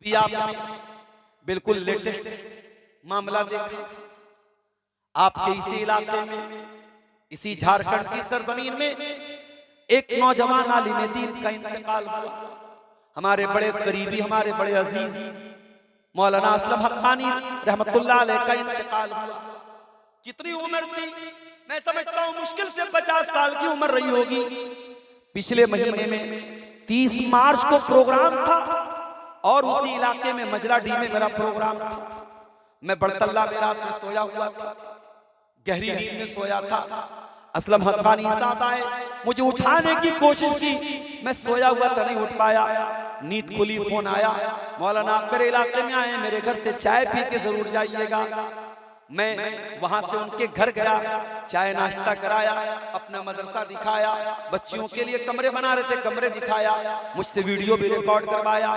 अभी आपने बिल्कुल लेटेस्ट मामला देखा। आपके इसी इलाके में, इसी झारखंड की सरजमीन में एक नौजवान आलिम दीन का इंतकाल हुआ। हमारे बड़े करीबी, हमारे बड़े अजीज मौलाना असलम हक्कानी रहमतुल्लाह अलैह का इंतकाल हुआ। कितनी उम्र थी? मैं समझता हूं मुश्किल से 50 साल की उम्र रही होगी। पिछले महीने में 30 मार्च को प्रोग्राम था और उसी इलाके में मजरा डी में मेरा प्रोग्राम था। मैं बड़तल्ला में रात में सोया हुआ था, गहरी नींद में सोया था। असलम हक्कानी साहब आए, मुझे उठाने की कोशिश की, मैं सोया हुआ था, नहीं उठ पाया। नींद खुली, फोन आया, मौलाना आप मेरे इलाके में आए, मेरे घर से चाय पी के जरूर जाइएगा। मैं वहां से उनके घर गया, चाय नाश्ता कराया, अपना मदरसा दिखाया, बच्चियों के लिए कमरे बना रहे थे, कमरे दिखाया, मुझसे वीडियो भी रिकॉर्ड करवाया।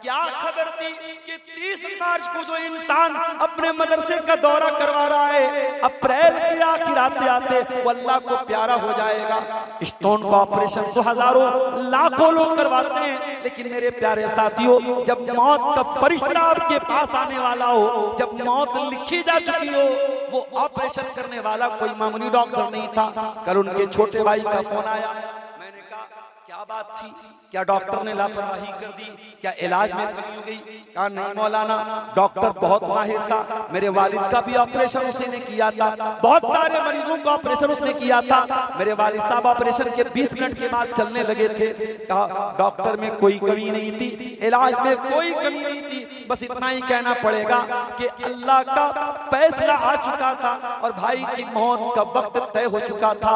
क्या खबर थी कि 30 मार्च को जो इंसान अपने मदरसे का दौरा करवा रहा है, अप्रैल के आखिर आते आते वो अल्लाह को प्यारा हो जाएगा। स्टोन का ऑपरेशन तो हजारों लाखों लोग करवाते हैं, लेकिन मेरे प्यारे साथियों, जब मौत का फरिश्ता आपके पास आने वाला हो, जब मौत लिखी जा चुकी हो, वो ऑपरेशन करने वाला कोई मामूली डॉक्टर नहीं था। कल उनके छोटे भाई का फोन आया, मैंने कहा क्या बात थी, क्या डॉक्टर ने लापरवाही कर दी, क्या इलाज में कमी हो गई? कहा नहीं मौलाना, डॉक्टर बहुत माहिर था, मेरे वालिद का भी ऑपरेशन उसी ने किया था, बहुत सारे मरीजों का ऑपरेशन उसने किया था, मेरे वालिद साहब ऑपरेशन के 20 मिनट के बाद चलने लगे थे। कहा डॉक्टर में कोई कमी नहीं थी, इलाज में कोई कमी नहीं थी, बस इतना ही कहना पड़ेगा कि अल्लाह का फैसला आ चुका था और भाई की मौत का वक्त तय हो चुका था।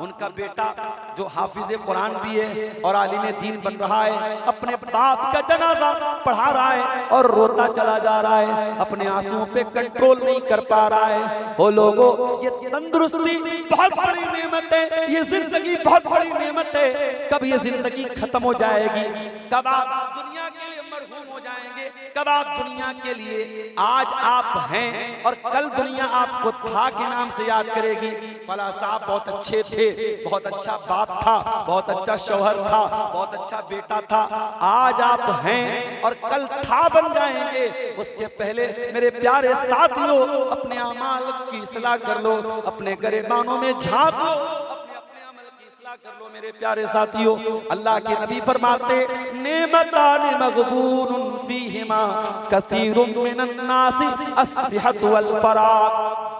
उनका बेटा जो हाफिज कुरान भी है और आलिम दीन बन रहा है, अपने बाप का जनाजा पढ़ा रहा है और रोता चला जा रहा है, अपने आंसुओं पे कंट्रोल नहीं कर पा रहा है। ओ लोगों, ये तंदुरुस्ती बहुत बड़ी नेमत है, ये जिंदगी बहुत बड़ी नेमत है। कब ये जिंदगी खत्म हो जाएगी? कब आप दुनिया के लिए मरहूम हो जाएंगे? कब आप दुनिया के लिए, आज आप हैं और कल दुनिया आपको था के नाम से याद करेगी। फला साहब बहुत अच्छे थे, बहुत अच्छा बाप था, बहुत अच्छा शौहर था, बहुत अच्छा बेटा था। आज आप हैं और कल था बन जाएंगे। उसके पहले मेरे प्यारे साथियों, अपने अमाल की इस्लाह कर लो, अपने गिरेबानों में झांक लो, अपने अमल की इस्लाह कर लो। मेरे प्यारे साथियों, अल्लाह के नबी फरमाते, नेमतान मगबूनुन फीहिमा कसीरुम मिनन नासी अस्सिहत वल फराग।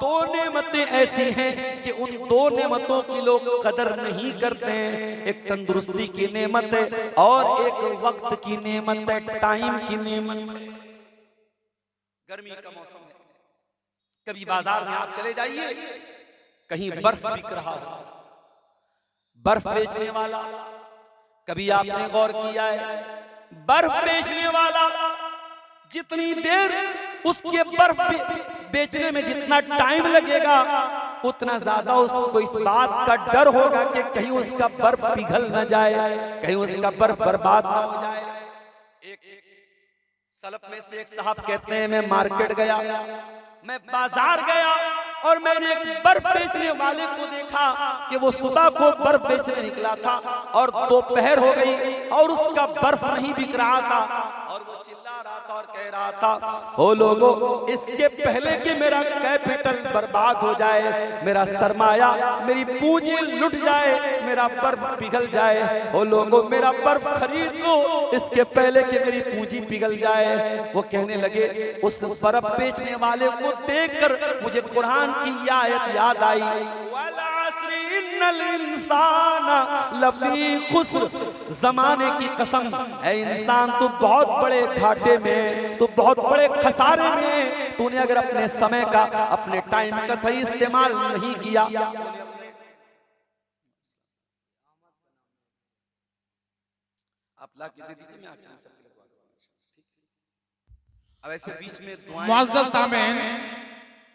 दो नेमतें ऐसी हैं कि उन दो नेमतों की लोग कदर नहीं करते हैं। एक तंदुरुस्ती की नेमत है और एक वक्त की नेमत है, टाइम की नेमत है। गर्मी का मौसम है, कभी बाजार में आप चले जाइए, कहीं बर्फ बिक रहा हो, बर्फ बेचने वाला, कभी आपने गौर किया है, बर्फ बेचने वाला जितनी देर उसके बर्फ बेचने में जितना टाइम लगेगा, उतना ज्यादा उसको इस बात का डर होगा कि कहीं उसका बर्फ पिघल न जाए, कहीं उसका बर्फ बर्बाद न हो जाए। एक सलफ में से एक साहब कहते हैं, मैं मार्केट गया, मैं बाजार गया और मैंने एक बर्फ बेचने वाले को देखा कि वो सुबह को बर्फ बेचने निकला था और दोपहर हो गई और उसका बर्फ नहीं बिक रहा था और वो चिल्ला रहा था और कह रहा था, ओ लोगों, इसके पहले कि मेरा कैपिटल बर्बाद हो जाए, मेरा सरमाया, मेरी पूंजी लुट जाए, मेरा बर्फ पिघल जाए, ओ लोगों मेरा बर्फ खरीद लो इसके पहले कि मेरी पूंजी पिघल जाए। वो कहने लगे, उस बर्फ बेचने वाले को देखकर मुझे कुरान की आयत याद आई, लफी खुस्र, जमाने की कसम है इंसान, तू बहुत बड़े घाटे में, तू बहुत बड़े खसारे में, तूने अगर अपने समय का, अपने टाइम का सही इस्तेमाल नहीं किया। आप ला के दे दीजिए, मैं आके अब ऐसे बीच में मुअज़्ज़ज़ सामीन,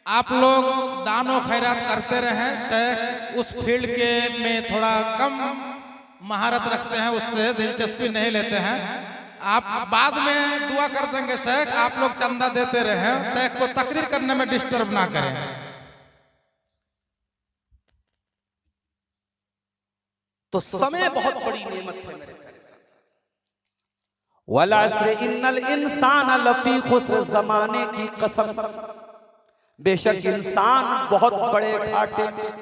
आप लोग दानो खैरात करते रहें। शेख उस फील्ड के में थोड़ा कम महारत रखते हैं, उससे दिलचस्पी नहीं लेते हैं। आप बाद में दुआ कर देंगे शेख, आप लोग चंदा देते रहें, शेख को तकरीर करने में डिस्टर्ब ना करें। तो समय बहुत बड़ी नेमत है मेरे प्यारे साथ, वल अस्र इन्नल इंसान लफी खुस्र, जमाने की कसम, बेशक इंसान बहुत बड़े घाटे में।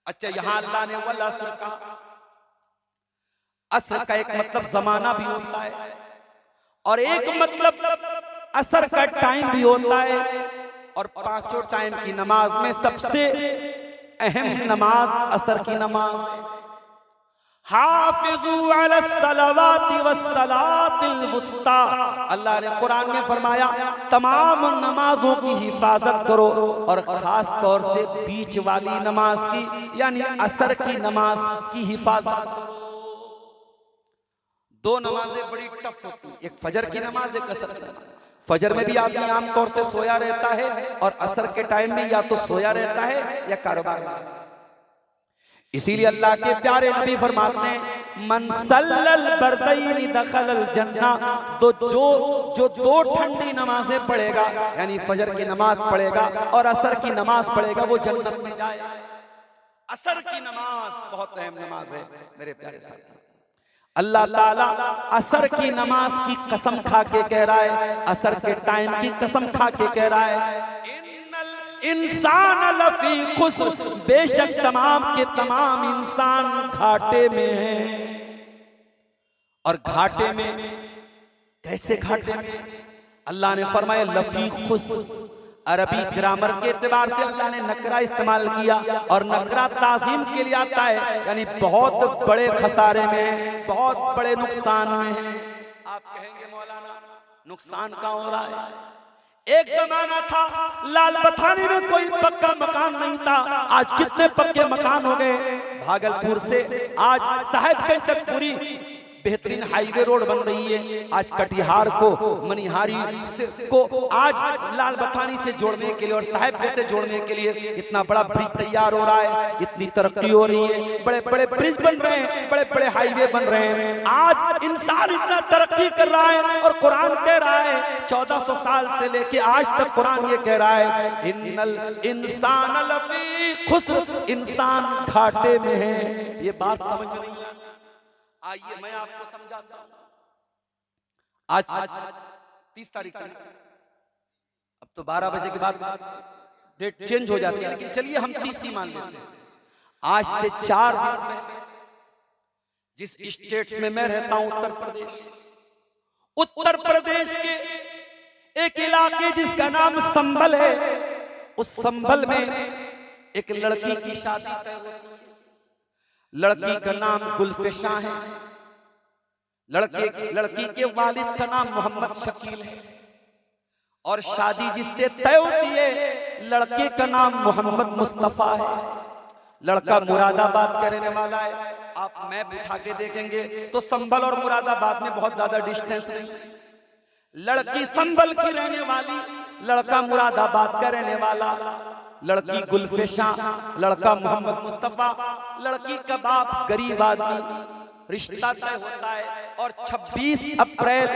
अच्छा, यहां अल्लाह ने वल अस्र कहा। असर का एक मतलब जमाना भी होता है और एक मतलब असर का टाइम भी होता है। और पांचों टाइम की नमाज में सबसे अहम नमाज असर की नमाज है। हाफिजू अलस्सलावाति वस्सलातिल वुस्ता, अल्लाह ने कुरान में फरमाया तमाम नमाजों की हिफाजत करो और खास तौर से बीच वाली नमाज की यानी असर की नमाज की हिफाजत करो। दो नमाजें बड़ी टफ होती हैं, एक फजर की नमाज, एक असर की नमाज। फजर में भी आदमी आमतौर से सोया रहता है और असर के टाइम में या तो सोया रहता है या कारोबार में। इसीलिए अल्लाह के प्यारे नबी फरमाते हैं मन सल्लल बरदैनी दखलल जन्ना, तो जो दो ठंडी नमाजें पढ़ेगा यानी फजर की नमाज पढ़ेगा और असर की नमाज पढ़ेगा वो जन्नत में जाएगा। असर की नमाज बहुत अहम नमाज है मेरे प्यारे साथी। अल्लाह ताला असर की नमाज की कसम खा के कह रहा है, असर के टाइम की कसम खा के कह रहा है इंसान लफी खुस्र, बेशक तमाम के तमाम इंसान घाटे में हैं। और घाटे में कैसे घाटे में? अल्लाह ने फरमाया लफी खुस्र। अरबी ग्रामर के एतबार से अल्लाह ने नकरा इस्तेमाल किया और नकरा ताज़ीम के लिए आता है यानी बहुत बड़े खसारे में है, बहुत बड़े नुकसान में है। आप कहेंगे मौलाना नुकसान कहाँ हो रहा है? एक जमाना था लाल बथानी में कोई पक्का मकान नहीं था, आज कितने पक्के मकान हो गए। भागलपुर से आज साहिबगंज तक पूरी बेहतरीन हाईवे रोड बन रही है। आज कटिहार को मनिहारी को आज लाल बथानी से जोड़ने के लिए और साहिबगंज से जोड़ने के लिए इतना बड़ा ब्रिज तैयार हो रहा है, इतनी तरक्की हो रही है, बड़े बड़े ब्रिज बन रहे हैं, बड़े बड़े हाईवे बन रहे हैं। आज इंसान इतना तरक्की कर रहा है और कुरान कह रहा है 1400 साल से लेके आज तक कुरान ये कह रहा है इन्नल इंसान लफी खुस्र, इंसान घाटे में है। ये बात समझ में नहीं आती। आइए मैं आपको समझाता हूं। आज 30 तारीख है, अब तो 12 बजे के बाद डेट चेंज हो जाती है, लेकिन चलिए हम 30 ही मान लेते हैं। आज से 4 दिन पहले जिस स्टेट में मैं रहता हूं उत्तर प्रदेश के एक इलाके जिसका नाम संभल है, उस संभल में एक लड़की की शादी तय होती है। लड़की का नाम गुलफिशा है, लड़की के वालिद का नाम मोहम्मद शकील है और शादी जिससे तय होती है लड़के का नाम मोहम्मद मुस्तफा है। लड़का मुरादाबाद का रहने वाला है। आप मैप उठा के देखेंगे तो संभल और मुरादाबाद में बहुत ज्यादा डिस्टेंस नहीं। लड़की संभल की रहने वाली, लड़का मुरादाबाद का रहने वाला। लड़की गुलफिशा, लड़का मोहम्मद मुस्तफा। लड़की का बाप गरीब आदमी। रिश्ता तय होता है और 26 अप्रैल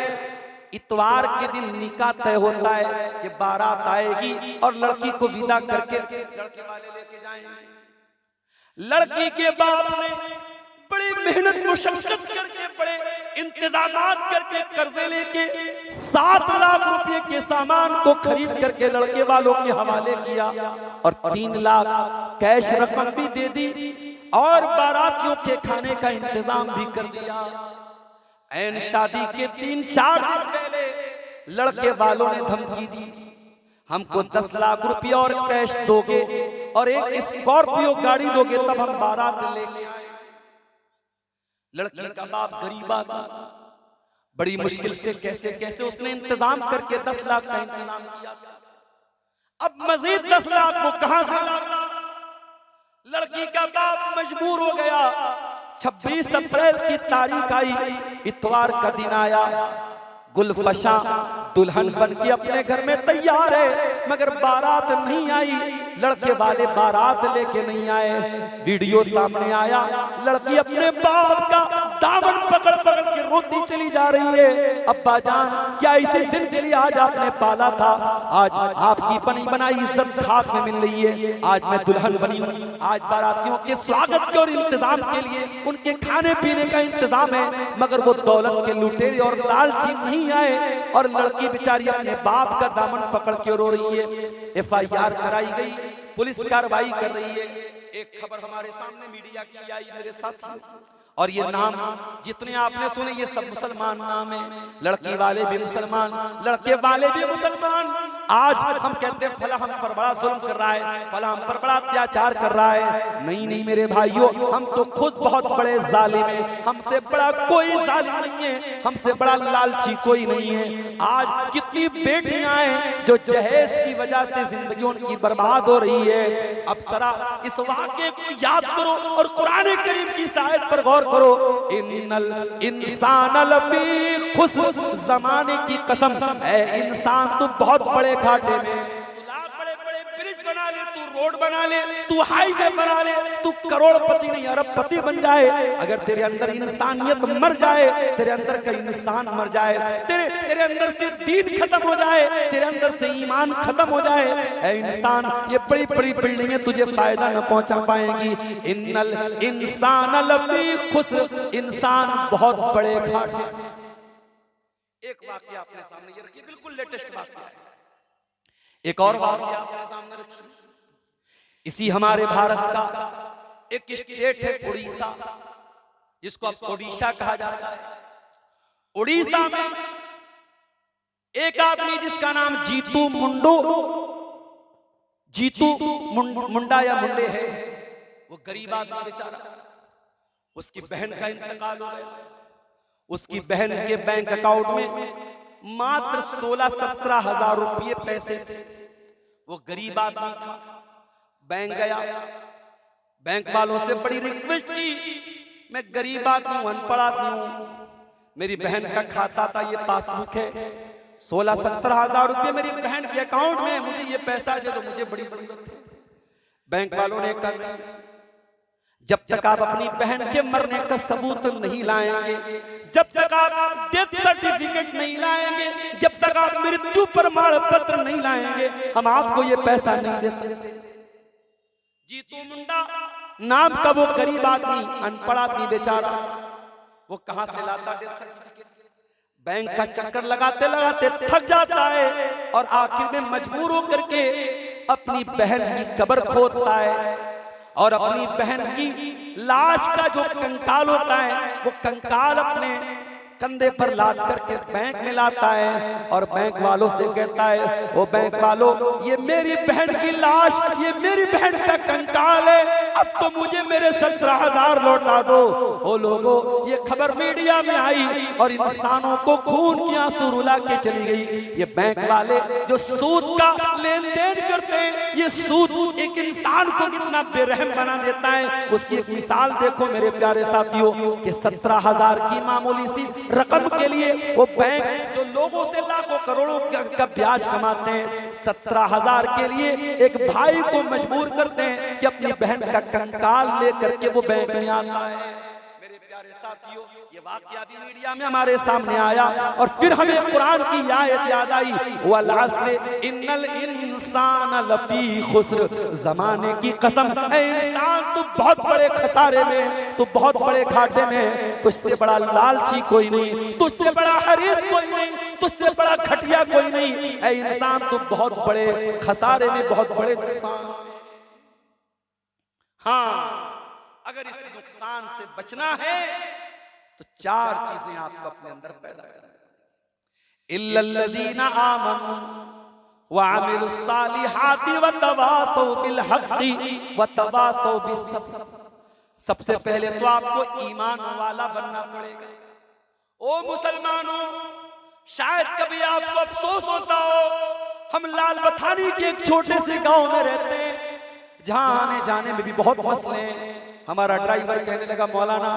इतवार के दिन निकाह तय होता है कि बारात आएगी और लड़की को विदा करके लड़के वाले लेके जाएंगे। लड़की के बाप ने बड़ी मेहनत मुशक्कत करके बड़े इंतजामात करके कर्जे लेके 7 लाख रुपए के सामान को खरीद करके लड़के वालों के हवाले किया और 3 लाख कैश रकम भी दे दी और बारातियों के खाने का इंतजाम भी कर दिया। ऐन शादी के 3-4 दिन पहले लड़के वालों ने धमकी दी, हमको 10 लाख रुपए और कैश दोगे और एक स्कॉर्पियो गाड़ी दोगे तब हम बारात लेके आए। लड़की का बाप गरीब आदमी बड़ी मुश्किल से कैसे कैसे उसने इंतजाम करके 10 लाख का इंतजाम किया था। अब मजीद 10 लाख को कहां से लाता? लड़की का बाप मजबूर हो गया। 26 अप्रैल की तारीख आई, इतवार का दिन आया। गुलफशा दुल्हन बन के अपने घर में तैयार है मगर बारात नहीं आई। लड़के वाले बारात लेके नहीं आए। वीडियो सामने आया, लड़की अपने बाप का दामन पकड़ पकड़ के रोती चली जा रही है। अब्बा जान, क्या इसी दिन के लिए आज आपने पाला था? आज आपकी बनी बनाई इज्जत खाक में मिल रही है। आज मैं दुल्हन बनी हूँ, आज बारातियों के स्वागत के और इंतजाम के लिए उनके खाने पीने का इंतजाम है, मगर वो दौलत के लुटेरे और लालची नहीं आए और लड़की बेचारी अपने बाप का दामन पकड़ के रो रही है। FIR कराई गई, पुलिस कार्रवाई कर रही है। एक खबर हमारे सामने मीडिया की आई मेरे साथियों, और ये नाम जितने आपने सुने ये सब मुसलमान नाम है। लड़की वाले भी मुसलमान, लड़के वाले भी मुसलमान। आज हम कहते हैं फला हम पर बड़ा जुल्म कर रहा है, फला हम पर बड़ा अत्याचार कर रहा है। नहीं नहीं मेरे भाइयों, हम तो खुद बहुत बड़े जालिम हैं। हमसे बड़ा कोई जालिम नहीं है, हमसे बड़ा लालची कोई नहीं है। आज कितनी बेटियां हैं जो जहेज की वजह से जिंदगी उनकी बर्बाद हो रही है। अब जरा इस वाक़े को याद करो और कुरान करीम की इस आयत पर गौर करो। इन्नल इंसान लफी खुस्र, जमाने की कसम है इंसान तू बहुत बड़े घाटे में। तू लाख बड़े बड़े ब्रिज बना ले, तू रोड बना ले, तू हाईवे बना ले, तू करोड़पति नहीं अरबपति बन जाए, अगर तेरे अंदर इंसानियत मर जाए, तेरे अंदर का इंसान मर जाए, तेरे अंदर से दीन खत्म हो जाए, तेरे अंदर से ईमान खत्म हो जाए, ऐ इंसान ये बड़ी बड़ी बिल्डिंगें तुझे फायदा न पहुंचा पाएंगी। इन्नल इंसान लफी खुस्र, इंसान बहुत बड़े घाटे। एक वाकया अपने सामने ये रखिए, बिल्कुल लेटेस्ट वाकया है। एक और वाकया अपने सामने रखिए, इसी हमारे भारत का एक स्टेट है उड़ीसा, जिसको अब ओडिशा कहा जाता है। उड़ीसा में एक आदमी जिसका नाम जीतू मुंडा या मुंडे है, वो गरीब आदमी बेचारा, उसकी बहन का इंतकाल हो गया। उसकी बहन के बैंक अकाउंट में मात्र 16-17 हजार रुपये पैसे थे। वो गरीब आदमी था, बैंक गया, बैंक वालों से बड़ी रिक्वेस्ट की, मैं गरीब आदमी हूं, अनपढ़ आदमी हूं, मेरी बहन का खाता था, ये पासबुक है, 16-17 हजार रुपये मेरी बहन के अकाउंट में, मुझे ये पैसा दे दो, मुझे बड़ी जरूरत है। बैंक वालों ने कहा जब तक आप अपनी बहन के मरने का सबूत नहीं लाएंगे, जब तक आप डेथ सर्टिफिकेट नहीं लाएंगे, जब तक आप मृत्यु प्रमाण पत्र नहीं लाएंगे, हम आपको ये पैसा नहीं दे सकते। जीतू मुंडा नाम का वो गरीब आदमी, अनपढ़ आदमी बेचारा, वो कहां से लाता डेथ सर्टिफिकेट? बैंक का चक्कर लगाते लगाते थक जाता है और आखिर में मजबूर होकर के अपनी बहन की कब्र खोदता है और अपनी बहन की लाश का जो कंकाल होता है वो कंकाल अपने कंधे पर लाद करके बैंक में लाता है और बैंक वालों से कहता है, वो बैंक वालों ये मेरी बहन की लाश, ये मेरी बहन का कंकाल है, अब तो मुझे मेरे 17,000 लौटा दो। ओ लोगों, ये खबर मीडिया में आई और इंसानों को खून की आंसू रुला के चली गई। ये बैंक वाले जो सूद का लेन देन करते हैं, ये सूद एक इंसान को कितना बेरहम बना देता है, उसकी एक मिसाल देखो मेरे प्यारे साथियों कि 17,000 की मामूली सी रकम के लिए वो बैंक जो लोगों से लाखों करोड़ों का ब्याज कमाते हैं, 17,000 के लिए एक भाई को मजबूर करते हैं कि अपनी बहन का कंकाल लेकर के वो बैंक में आता है। मेरे प्यारे साथियों, ये वाकया भी मीडिया में हमारे सामने आया और फिर हमें कुरान की आयत याद आई, वल अस्र इन्नल इंसान लफी खुस्र, जमाने की कसम है इंसान तू बहुत बड़े खसारे में, तू बहुत बड़े घाटे में, तुझसे बड़ा लालची कोई नहीं, तुझसे बड़ा हरीस कोई नहीं, तुझसे बड़ा घटिया कोई नहीं, ऐ इंसान तू बहुत बड़े खसारे में, बहुत बड़े नुकसान। हाँ, अगर इस नुकसान से बचना है तो 4 चीजें आपको अपने अंदर पैदा करनी। इल्लल्लज़ीना आमनू व अमिलुस्सालिहाति व तवासौ बिल हक़्क़ि व तवासौ बिस्सब्र। सबसे पहले तो आपको ईमान वाला बनना पड़ेगा। ओ मुसलमानों, शायद कभी आपको अफसोस होता हो, हम लाल बथानी के एक छोटे से गांव में रहते हैं जहां आने जाने में भी बहुत मसले हैं। हमारा ड्राइवर कहने लगा, मौलाना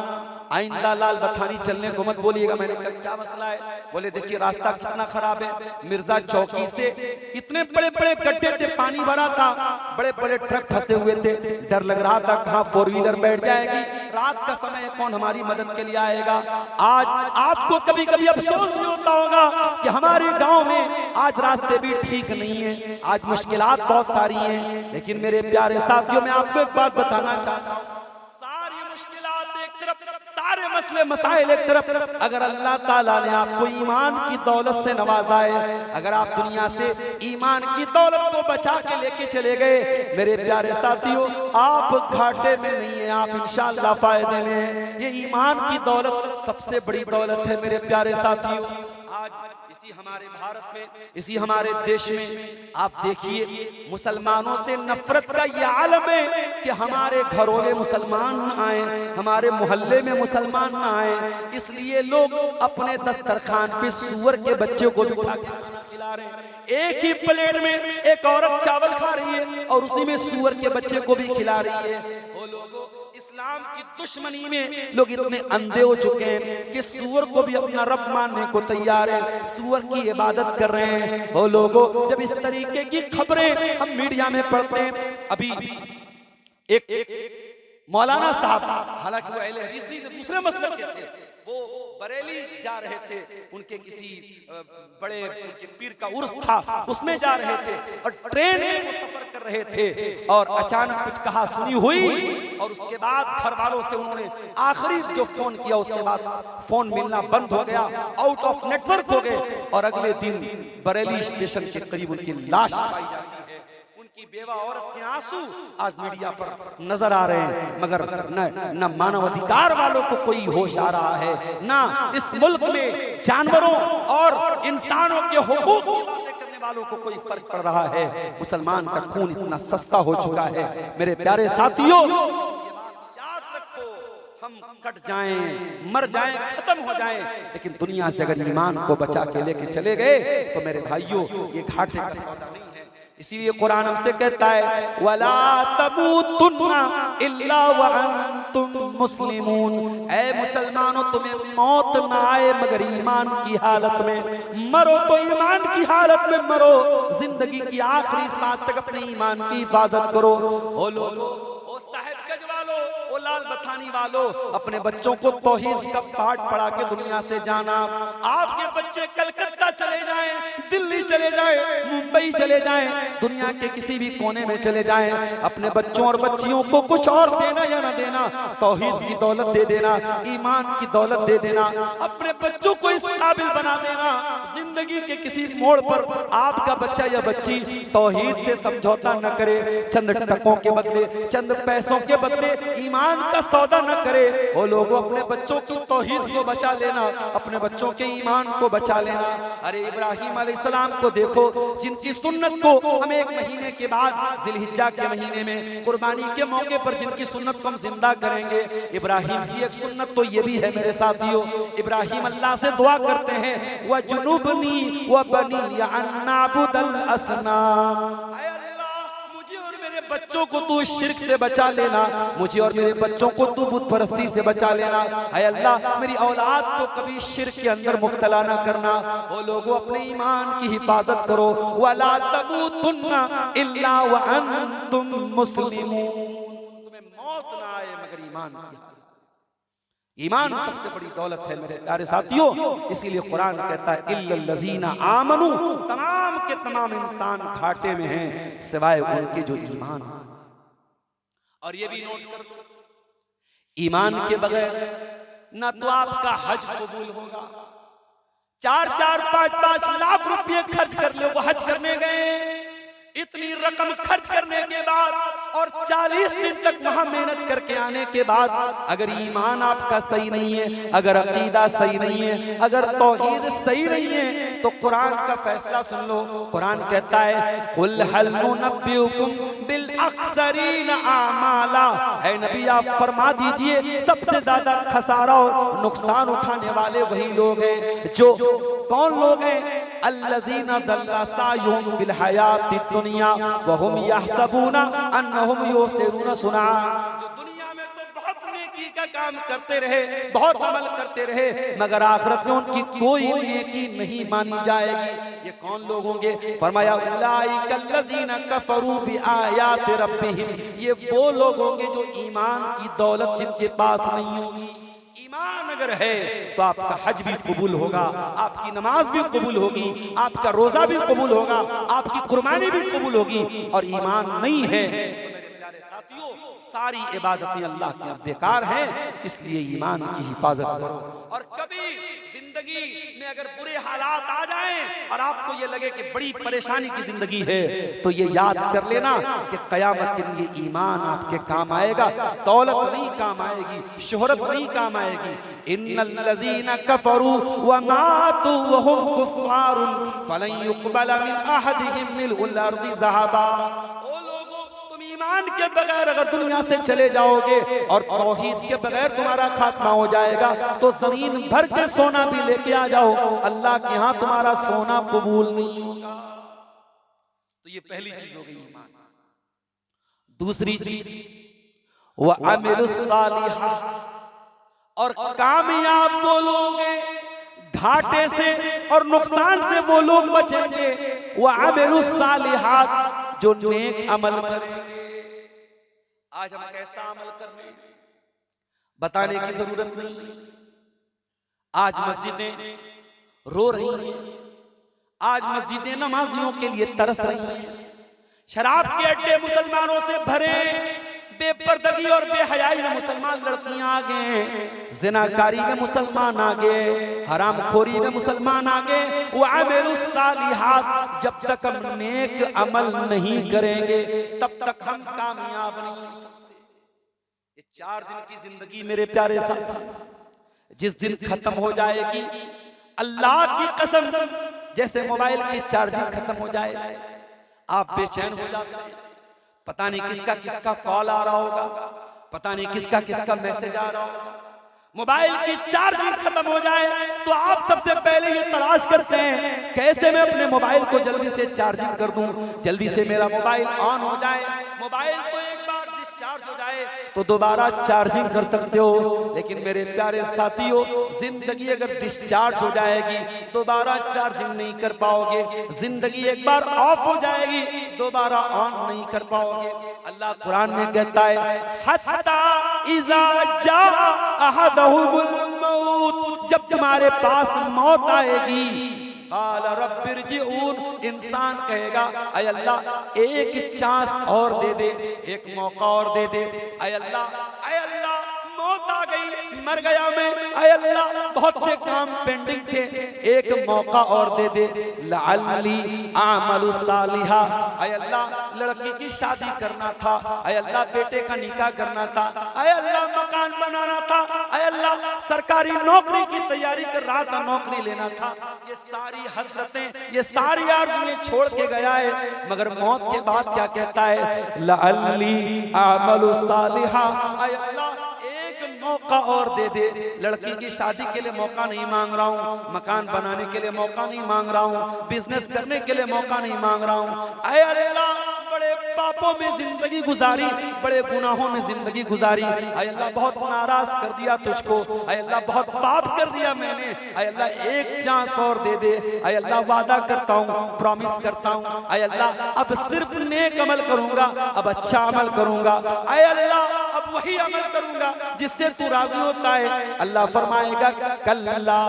आइंदा लाल बथानी चलने को मत बोलिएगा। मैंने कहा क्या मसला है? बोले देखिए रास्ता कितना खराब है, मिर्जा चौकी से इतने बड़े बड़े गड्ढे थे, पानी भरा था, बड़े बड़े ट्रक फंसे हुए थे, डर लग रहा था कहाँ 4 व्हीलर बैठ जाएगी, रात का समय है, कौन हमारी मदद के लिए आएगा। आज आपको कभी कभी अफसोस भी होता होगा कि हमारे गांव में आज रास्ते भी ठीक नहीं है, आज मुश्किलात बहुत सारी हैं, लेकिन मेरे प्यारे साथियों मैं आपको एक बात बताना चाहता हूँ, सारी मुश्किलात एक तरफ, सारे मसले मसाइल एक तरफ, अगर अल्लाह ताला ने आपको ईमान की दौलत से नवाजा है, अगर आप दुनिया से ईमान की दौलत को बचा के लेके चले गए, मेरे प्यारे साथियों आप घाटे में नहीं है, आप इंशाअल्लाह फायदे में हैं। ये ईमान की दौलत सबसे बड़ी दौलत है मेरे प्यारे साथियों। आज इसी हमारे भारत में, इसी हमारे देश में आप देखिए मुसलमानों से नफरत का ये आलम है कि हमारे घरों में मुसलमान न आए, हमारे मोहल्ले में मुसलमान न आए, इसलिए लोग अपने दस्तरखान पे सुअर के बच्चे को बिठा के खाना खिला रहे हैं। एक ही प्लेट में एक औरत चावल खा रही है और उसी में सुअर के बच्चे को भी खिला रही है। वो लोगों, इस्लाम की दुश्मनी में लोग इतने अंधे हो चुके हैं कि सुअर को भी अपना रब मानने को तैयार है, सुअर की इबादत कर रहे हैं। वो लोगों, जब इस तरीके की खबरें हम मीडिया में पढ़ते हैं, अभी एक मौलाना साहब, हालांकि वो अहले हदीस नहीं थे, दूसरे मसलब के थे, वो बरेली जा रहे थे, उनके किसी बड़े उनके पीर का उर्स था, उसमें जा रहे थे और ट्रेन में वो सफर कर रहे थे और अचानक कुछ कहा सुनी हुई और उसके बाद घर वालों से उन्होंने आखिरी जो फोन किया उसके बाद फोन मिलना बंद हो गया, आउट ऑफ नेटवर्क हो गए और अगले दिन बरेली स्टेशन के करीब उनकी लाश पाई जाती है। उनकी बेवा औरत के आंसू आज मीडिया पर नजर आ रहे हैं, मगर न मानवाधिकार वालों को कोई होश आ रहा है, ना इस मुल्क में जानवरों और इंसानों के हुकूक की बातें करने वालों को कोई फर्क पड़ रहा है। मुसलमान का खून इतना सस्ता हो चुका है मेरे प्यारे साथियों, ये बात याद रखो, हम कट जाएं, मर जाएं, खत्म हो जाएं, लेकिन दुनिया से अगर ईमान को बचा के लेके चले गए तो मेरे भाइयों ये घाटे का सौदा नहीं है। इसीलिए कुरान हमसे कहता है वला तमूतुन्ना इल्ला व अंतुम मुस्लिमून, ऐ मुसलमानों तुम्हें मौत न आए मगर ईमान की हालत में, मरो तो ईमान की हालत में मरो, जिंदगी की आखिरी सांस तक अपने ईमान की हिफाजत करो। ओ लोगों, ओ साहिबगंज वालों, ओ लाल बथानी वालों, अपने बच्चों को तौहीद का पाठ पढ़ा के दुनिया से जाना। आपके बच्चे कलकत्ता चले जाएं, दिल्ली चले जाएं, मुंबई चले जाएं, दुनिया के किसी भी कोने में चले जाएं, अपने बच्चों और बच्चियों को कुछ और देना या ना देना, तौहीद की दौलत दे देना, ईमान की दौलत दे देना, अपने बच्चों को इस काबिल बना देना, जिंदगी के किसी मोड़ पर आपका बच्चा या बच्ची तौहीद से समझौता न करे, चंद टकों के बदले, चंद पैसों के बदले ईमान का सौदा न करे। वो लोगों, अपने बच्चों की तौहीद को बचा लेना, अपने बच्चों के ईमान को बचा लेना। अरे इब्राहिम अलैहिस्सलाम को देखो, जिनकी सुन्नत को हम एक महीने के बाद जिलहिज्जा के महीने में कुर्बानी के मौके पर जिनकी सुन्नत को हम जिंदा करेंगे, इब्राहिम की एक सुन्नत तो ये भी है मेरे साथियों, इब्राहिम अल्लाह से दुआ करते हैं व जुनूबनी व बनी अन नाबुदल असनाम, बच्चों को तू शिर्क से बचा लेना, मुझे और मेरे बच्चों को तू बुत परस्ती से बचा लेना। ऐ अल्लाह, मेरी औलाद को कभी शिर्क के अंदर मुब्तला ना करना। वो लोगों, अपने ईमान की हिफाजत करो, वला तमूतुन्ना इल्ला व अंतुम मुस्लिमून, तुम्हें मौत ना आए मगर ईमान की। ईमान सबसे बड़ी दौलत है मेरे प्यारे साथियों, इसीलिए कुरान कहता है इल्लल्लज़ीना आमनू, तमाम के तमाम इंसान घाटे में हैं सिवाय उनके जो ईमान। और ये भी नोट कर लो, ईमान के बगैर न तो आपका हज कबूल होगा, 4-4, 5-5 लाख रुपए खर्च कर ले, वो हज करने गए, इतनी रकम खर्च करने के बाद और 40 दिन तक वहां मेहनत करके आने के बाद अगर ईमान आपका सही नहीं है, अगर अकीदा सही नहीं है, अगर तौहीद सही नहीं है, तो कुरान का फैसला सुन लो। कुरान कहता है कुल हल नुनब्बिउकुम बिल अक्सरीन आमाला, है नबी आप फरमा दीजिए सबसे ज्यादा खसारा और नुकसान उठाने वाले वही लोग हैं जो, कौन लोग हैं? अल्लज़ीना दल्ला सायुहुम फिल हयातिद दुनिया व हुम यहसबूना अन्नहुम युसिरूना सुना, जो दुनिया में तो बहुत नेकी का काम काम करते रहे, बहुत अमल करते रहे, मगर आखिरत में उनकी कोई नेकी नहीं मानी जाएगी। ये कौन लोग होंगे? फरमाया उलाइकल्लज़ीना कफरू बिआयाति रब्बिहिम, ये वो लोग होंगे जो ईमान की दौलत जिनके पास नहीं होगी। ईमान अगर है तो आपका हज भी कबूल होगा, आपकी नमाज भी कबूल होगी, आपका रोजा भी कबूल होगा, आपकी कुर्बानी भी कबूल होगी। और ईमान नहीं है तो मेरे प्यारे साथियों, सारी इबादतें अल्लाह की बेकार हैं। इसलिए ईमान की हिफाजत करो। और कभी जिंदगी में अगर बुरे हालात आ जाएं और आपको ये लगे कि बड़ी परेशानी की जिंदगी है, तो ये याद कर लेना कि कयामत के लिए ईमान आपके काम आएगा, दौलत नहीं काम आएगी, शोहरत नहीं काम आएगी। इन्नल्लज़ीना कफरू व मातू व हुम कुफ़ारुन फलन युक़बल मिन अहदिहिम मिल्उल अर्दि ज़हबा। ओ लोगों, तुम ईमान के बगैर अगर दुनिया से चले जाओगे और तौहीद के बगैर तुम्हारा खात्मा हो जाएगा, तो जमीन भर के सोना भी लेके आ जाओ, अल्लाह के यहाँ तुम्हारा सोना कबूल नहीं होगा। तो ये पहली चीज हो गई ईमान। दूसरी चीज व अमिलुस सालिहात, और कामयाब वो लोग घाटे से और नुकसान से वो लोग बचेंगे। व अमिलुस सालिहात, जो नेक अमल करेंगे। आज हम कैसा अमल करने बताने की जरूरत नहीं। आज मस्जिदें रो रही हैं, आज मस्जिदें नमाजियों के लिए तरस रही हैं। शराब के अड्डे मुसलमानों से भरे, बेपर्दगी और बेहयाई में मुसलमान लड़कियां आ गए, जिनाकारी में मुसलमान आ गए, हरामखोरी में मुसलमान आ गए। वो अमिलुस सालिहात, जब तक हम नेक अमल नहीं करेंगे तब तक हम कामयाब नहीं हो सकते। ये 4 दिन की जिंदगी मेरे प्यारे साथी, जिस दिन खत्म हो जाएगी, अल्लाह की कसम, जैसे मोबाइल की चार्जिंग खत्म हो जाए आप बेचैन हो जाते हैं। पता नहीं किसका किसका कॉल आ रहा होगा, पता नहीं किसका किसका मैसेज आ रहा होगा। मोबाइल की चार्जिंग खत्म हो जाए तो आप सबसे पहले ये तलाश करते हैं कैसे मैं अपने मोबाइल को जल्दी से चार्जिंग कर दूं, जल्दी से मेरा मोबाइल ऑन हो जाए। मोबाइल तो एक बार डिस्चार्ज हो जाए तो दोबारा चार्जिंग कर सकते हो, लेकिन मेरे प्यारे साथियों, जिंदगी अगर डिस्चार्ज हो जाएगी दोबारा चार्जिंग नहीं कर पाओगे। जिंदगी एक बार ऑफ हो जाएगी दोबारा ऑन नहीं कर पाओगे। अल्लाह कुरान में कहता है, हत्ता इज़ा जा अहदहुमुल मौत, जब तुम्हारे पास मौत आएगी, क़ाल रब्बिरजिऊन, इंसान कहेगा ऐ अल्लाह एक चांस और दे दे, एक मौका और दे दे। ऐ अल्लाह मौत आ गई, मर गया मैं, ऐ अल्लाह बहुत से काम पेंडिंग थे, एक मौका और दे दे। लअल्ली आमलु सालिहा, ऐ अल्लाह लड़की की शादी करना था, ऐ अल्लाह बेटे का निकाह करना था, ऐ अल्लाह मकान बनाना था, ऐ अल्लाह सरकारी नौकरी की तैयारी कर रहा था, नौकरी लेना था। ये सारी हसरतें, ये सारी आरज़ुएं छोड़ के गया है, मगर मौत के बाद क्या कहता है? लअल्ली आमलु सालिहा, ऐ अल्लाह मौका और दे दे। लड़की की शादी के लिए मौका नहीं मांग रहा हूँ, मकान बनाने के लिए मौका नहीं मांग रहा हूँ, बिजनेस करने के लिए मौका नहीं मांग रहा हूँ। ऐ अल्लाह बड़े पापों में जिंदगी गुजारी, बड़े गुनाहों में जिंदगी गुजारी, ऐ अल्लाह बहुत नाराज कर दिया तुझको, ऐ अल्लाह बहुत पाप कर दिया मैंने, ऐ अल्लाह एक चांस और दे दे। ऐ अल्लाह वादा करता हूँ, प्रॉमिस करता हूँ, ऐ अल्लाह अब सिर्फ नेक अमल करूंगा, अब अच्छा अमल करूंगा, ऐ अल्लाह अब वही अमल करूंगा जिससे तू राजी होता है। अल्लाह फरमाएगा कल्ला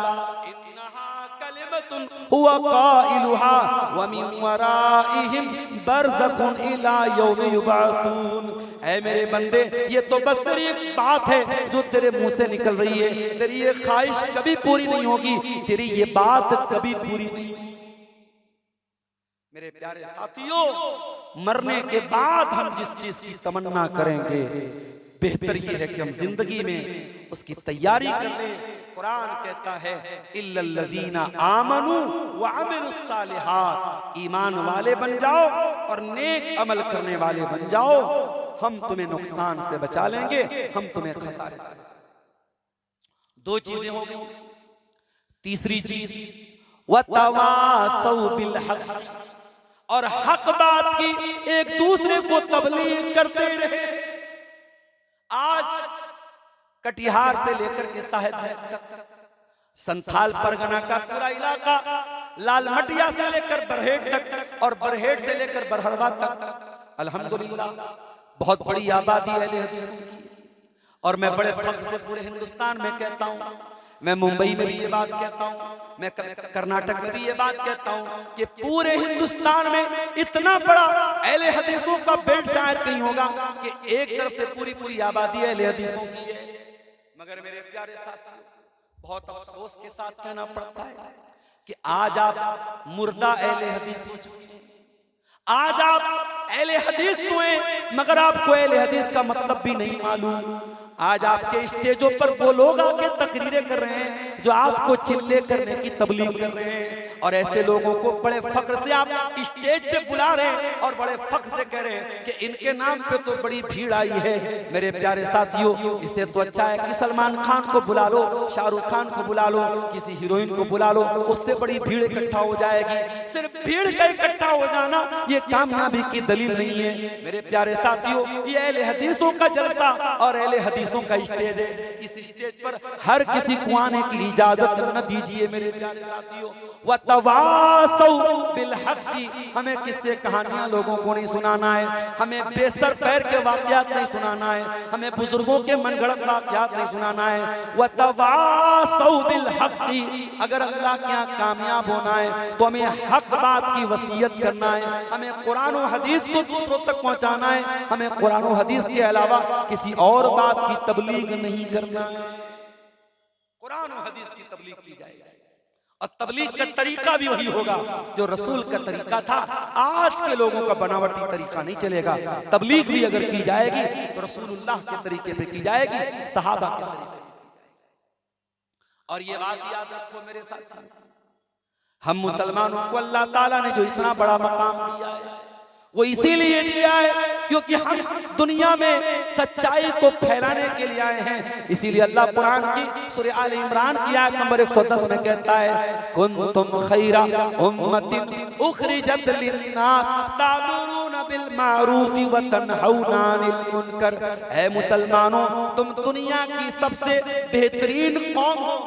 इन्नहा कलिमतुन हुवा क़ाइलुहा व मिन वराइहिम बरज़खुन इला यौमि युबअसून। ऐ मेरे बंदे, ये तो बस तेरी एक बात है जो तेरे मुंह से निकल रही है, तेरी ये ख्वाहिश कभी पूरी नहीं होगी, तेरी ये बात कभी पूरी नहीं होगी। मेरे प्यारे साथियों, मरने के बाद हम जिस चीज की तमन्ना करेंगे, बेहतर ये है कि हम जिंदगी में उसकी तैयारी कर लें। कुरान कहता है इल्लल्लज़ीना आमनू व अमिलुस सालिहात, ईमान वाले बन जाओ और नेक अमल करने वाले बन जाओ, हम तुम्हें नुकसान से बचा लेंगे, हम तुम्हें खसारे से। 2 चीजें हो गई। तीसरी चीज वतवासौ बिल हक़, और हक बात की एक दूसरे को तबलीग करते रहे। आज कटिहार से लेकर के साहेबगंज तक, संथाल परगना का पूरा इलाका, लालमटिया से लेकर बरहेट तक और बरहेट से लेकर बरहरवा तक, अल्हम्दुलिल्लाह बहुत बड़ी आबादी अहले हदीस की। और मैं बड़े फख्र से पूरे हिंदुस्तान में कहता हूँ, मैं मुंबई में भी ये बात कहता हूँ, मैं कर्नाटक में भी ये बात कहता हूँ कि पूरे हिंदुस्तान में इतना बड़ा अहले हदीसों का बेल्ट शायद कहीं होगा कि एक तरफ से पूरी पूरी आबादी अहले हदीसों की है। मगर मेरे प्यारे साथियों, बहुत अफसोस के साथ कहना पड़ता है कि आज आप मुर्दा अहले हदीस हो चुके हैं। आज आप अहले हदीस तो हैं मगर आपको अहले हदीस का मतलब भी नहीं मालूम। आज आपके स्टेजों पर वो लोग आके तकरीरें कर रहे हैं जो आपको चिल्ले करने की तबलीग कर रहे हैं, और ऐसे लोगों को बड़े फख्र से आप स्टेज पे बुला रहे हैं और बड़े फख्र से कह रहे हैं कि इनके नाम पे तो बड़ी भीड़ आई है। मेरे प्यारे साथियों, इससे तो अच्छा है कि सलमान खान को बुला लो, शाहरुख खान को बुला लो, किसी हीरोइन को बुला लो, उससे बड़ी भीड़ इकट्ठा हो जाएगी। सिर्फ भीड़ का इकट्ठा हो जाना ये कामयाबी की दलील नहीं है। मेरे प्यारे साथियों, ये अहले हदीसों का जलसा और अहले हदीसों का स्टेज है। इस स्टेज पर हर किसी को आने की इजाजत न दीजिए। मेरे प्यारे साथियों, वतवासौ बिल हक़्क़ि, हमें किस्से कहानियां लोगों को नहीं सुनाना है, हमें बेसर पैर के वाक़यात नहीं सुनाना है, हमें बुजुर्गों के मनगढ़ंत वाक़यात नहीं सुनाना है। वतवासौ बिल हक़्क़ि, अगर अल्लाह के यहाँ कामयाब होना है तो हमें हक बात की वसीयत करना है, हमें कुरान और हदीस को दूसरों तक पहुंचाना है, हमें कुरान और हदीस के अलावा किसी और बात की तबलीग नहीं करना है। कुरान और हदीस की तबलीग की जाएगी और तबलीग का तरीका भी वही होगा जो रसूल का तरीका था। आज के लोगों का बनावटी तरीका नहीं चलेगा। तबलीग भी अगर की जाएगी तो रसूलुल्लाह के तरीके पे की जाएगी, सहाबा के तरीके पे की जाएगी। और ये बात याद रखो मेरे साथ, हम मुसलमानों को अल्लाह ताला ने जो इतना बड़ा मकाम दिया है वो इसीलिए दिया है क्योंकि हम दुनिया में सच्चाई को फैलाने के लिए आए हैं। इसीलिए अल्लाह कुरान की सूरह आल इमरान की आयत नंबर 110 में कहता है, कुंतुम खैरा उम्मतिन उखरिजत लिन्नास तामुरूना बिल मारूफ व तनहौना अनिल मुनकर। ऐ मुसलमानों, तुम दुनिया की सबसे बेहतरीन कौम हो,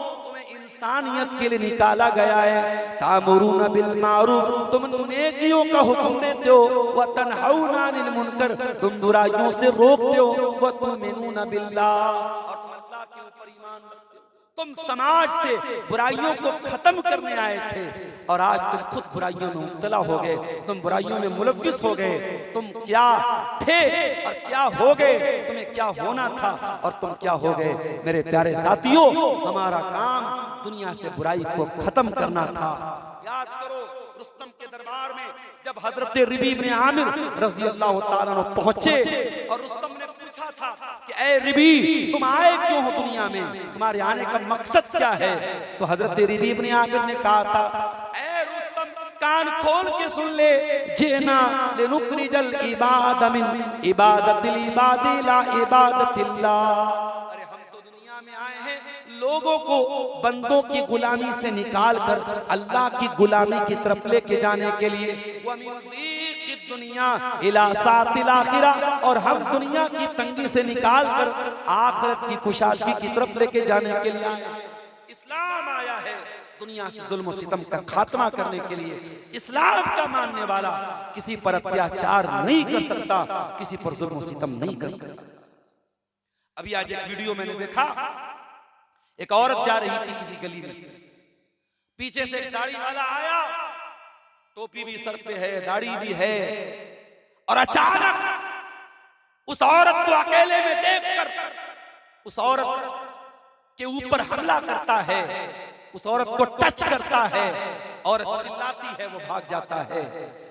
इंसानियत के लिए निकाला गया है। तामुरूना बिल मारूफ, तुम नेकियों का हुक्म देते हो, व तनहौना अनिल मुनकर, तुम बुराइयों से रोकते हो, व तुमिनूना बिल्लाह, और तुम अल्लाह के ऊपर ईमान रखते हो। तुम समाज से बुराइयों को खत्म करने आए थे और आज तुम खुद बुराइयों में मुब्तला हो गए, तुम बुराइयों में मुलव्विस हो गए। तुम क्या थे और क्या हो गए, तुम्हें क्या होना था और तुम क्या हो गए। मेरे प्यारे साथियों, हमारा काम दुनिया से बुराई को खत्म करना था। याद करो रुस्तम के दरबार में जब हजरत रिबी इब्न आमिर रज़ी अल्लाह ताला अन्हु पहुंचे और रुस्तम ने पूछा था कि ऐ रिबी, तुम आए क्यों हो दुनिया में, तुम्हारे आने का मकसद क्या है। तो हजरत रिबी इब्न आमिर ने कहा था, ऐ रुस्तम, कान खोल के सुन ले, जेना लिनुखरिजल इबाद मिन इबादतिल इबादी ला इबादतिल्लाह। अरे हम तो दुनिया में आए हैं लोगों को बंदों की गुलामी से निकाल कर अल्लाह की गुलामी की तरफ लेके जाने के लिए। दुनिया इला सातिल आखिरा, और हम दुनिया की तंगी से निकाल कर आखिरत की खुशहाली की तरफ लेके जाने के लिए आए। इस्लाम आया है दुनिया से जुल्म और सितम का खात्मा करने के लिए। इस्लाम का मानने वाला किसी पर अत्याचार नहीं कर सकता, किसी पर जुल्म और सितम नहीं कर सकता। अभी आज एक वीडियो मैंने देखा, एक औरत जा रही थी किसी गली में से, पीछे से एक दाढ़ी वाला आया, टोपी भी सर पे है, दाढ़ी भी है, और अचानक उस औरत को अकेले में देखकर उस औरत के ऊपर हमला करता है, उस औरत को टच करता है और चिल्लाती है, वो भाग जाता है।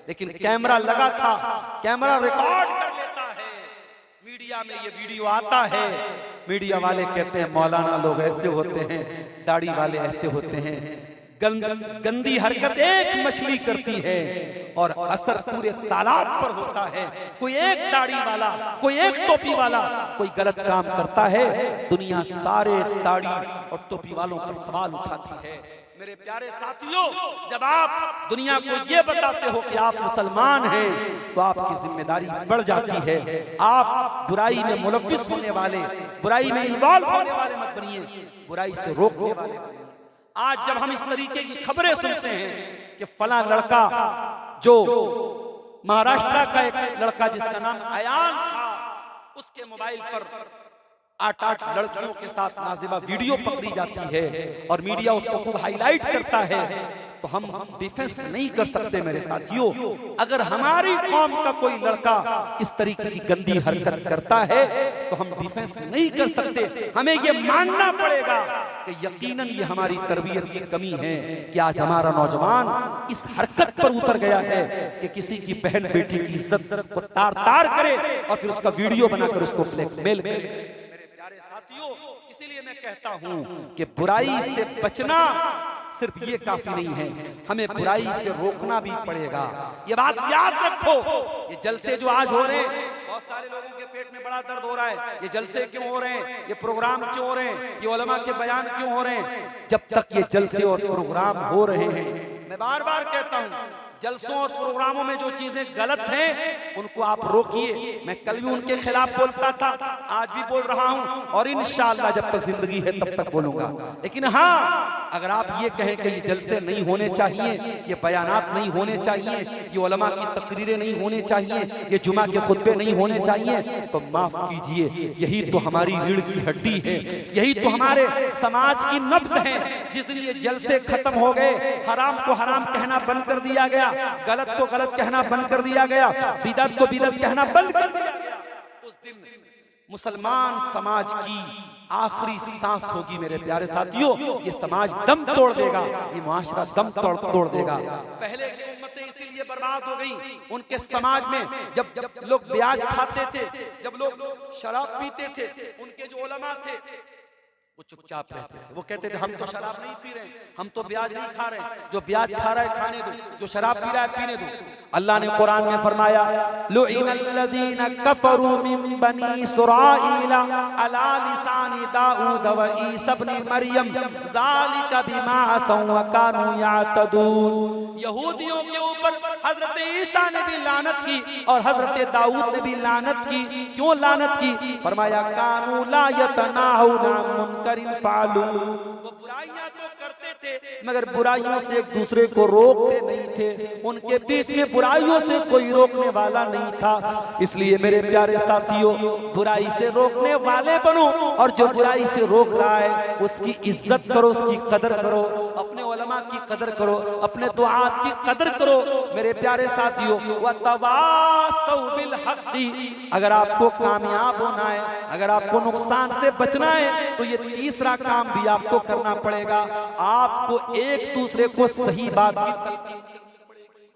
लेकिन कैमरा लगा था, कैमरा रिकॉर्ड कर लेता है, मीडिया में ये वीडियो आता है। मीडिया वाले कहते हैं मौलाना लोग ऐसे होते हैं, दाढ़ी वाले ऐसे होते हैं। गंदी हरकत एक मछली करती है और असर पूरे तालाब पर होता है। कोई एक दाढ़ी वाला, कोई एक टोपी वाला कोई गलत काम करता है, दुनिया सारे दाढ़ी और टोपी वालों पर सवाल उठाती है। मेरे प्यारे साथियों, जब आप दुनिया को ये बताते हो कि आप मुसलमान हैं तो आपकी जिम्मेदारी बढ़ जाती है। आप बुराई में मुलव्विस होने वाले, बुराई में इन्वॉल्व होने वाले मत बनिए, बुराई से रोकने वाले बनिए। आज जब हम इस तरीके की खबरें सुनते हैं कि फला लड़का, जो महाराष्ट्र का एक लड़का जिसका नाम अयान था, उसके मोबाइल पर 8-8 लड़कियों के साथ नाज़िबा वीडियो पकड़ी जाती है और मीडिया उसको खूब हाईलाइट करता है, तो हम डिफेंस नहीं कर सकते मेरे साथियों। अगर हमारी कौम का कोई लड़का इस तरीके की गंदी हरकत करता है तो हम डिफेंस नहीं कर सकते। हमें ये मानना पड़ेगा कि यकीनन ये हमारी तरबियत की कमी है कि आज हमारा नौजवान इस हरकत पर उतर गया है कि किसी की बहन बेटी की इज्जत को तार तार करे और फिर उसका वीडियो बनाकर उसको ब्लैकमेल करे। इसीलिए मैं कहता हूं कि बुराई से बचना सिर्फ ये काफी नहीं है, हमें बुराई से रोकना भी पड़ेगा। ये बात याद रखो। ये जलसे जो आज हो रहे हैं, बहुत सारे लोगों के पेट में बड़ा दर्द हो रहा है, ये जलसे क्यों हो रहे हैं, ये प्रोग्राम क्यों हो रहे हैं, ये उलमा के बयान क्यों हो रहे हैं। जब तक ये जलसे और प्रोग्राम हो रहे हैं, मैं बार बार कहता हूं, जलसों और प्रोग्रामों में जो चीजें गलत हैं उनको आप रोकिए। मैं कल भी उनके खिलाफ बोलता था, आज भी बोल रहा हूं और इंशाअल्लाह जब तक जिंदगी है तब तक बोलूंगा। लेकिन हाँ, अगर आप ये कहें कि ये जलसे नहीं होने चाहिए, ये बयानात नहीं होने चाहिए, ये उलमा की तकरीरें नहीं होने चाहिए, ये जुमा के खुतबे नहीं होने चाहिए, तो माफ कीजिए, यही तो हमारी रीढ़ की हड्डी है, यही तो हमारे समाज की नब्ज है। जिस दिन ये जलसे खत्म हो गए, हराम को हराम कहना बंद कर दिया गया, गलत को गलत कहना बंद कर दिया गया, बिदअत को बिदअत कहना बंद कर दिया गया, उस दिन मुसलमान समाज की आखिरी सांस होगी मेरे प्यारे साथियों। ये समाज दम तोड़ देगा, ये मुआशरा दम तोड़ देगा। पहले की उम्मतें इसीलिए बर्बाद हो गई, उनके समाज में जब लोग ब्याज खाते थे, जब लोग शराब पीते थे, उनके जो उलमा थे वो चुपचाप रहते थे। वो कहते थे हम तो शराब नहीं पी रहे, हम तो ब्याज नहीं खा रहे, जो ब्याज खा रहा है खाने दो, जो शराब पी रहा है पीने दो। अल्लाह ने कुरान में फरमाया, लुइनल्लज़ीना कफरू मिन बनी इस्राईल अला लिसानी दाऊद व ईसा इब्न मरियम ज़ालिका बिमा असौ व कानू यातदून। यहूदियों के ऊपर हजरत ईसा ने भी लानत की और हजरत दाऊद ने भी लानत की। क्यों लानत की? फरमाया कानू ला यतनाहुना मुनकरिन फालू। वो बुराइयां तो करते थे मगर बुराइयों से एक दूसरे को रोकते नहीं थे, उनके बीच में बुराइयों से कोई रोकने वाला नहीं था। इसलिए मेरे प्यारे साथियों, बुराई से रोकने वाले बनो और जो बुराई से रोक रहा है उसकी इज्जत करो, उसकी कदर करो, अपने उलमा की कदर करो, अपने दुआत की कदर करो। मेरे प्यारे साथियों, वतवासौ बिल हक़्क़ि, अगर आपको कामयाब होना है, अगर आपको नुकसान से बचना है तो ये तीसरा काम भी आपको करना पड़ेगा। आपको एक दूसरे को सही बात की तलकीन करनी पड़ेगी।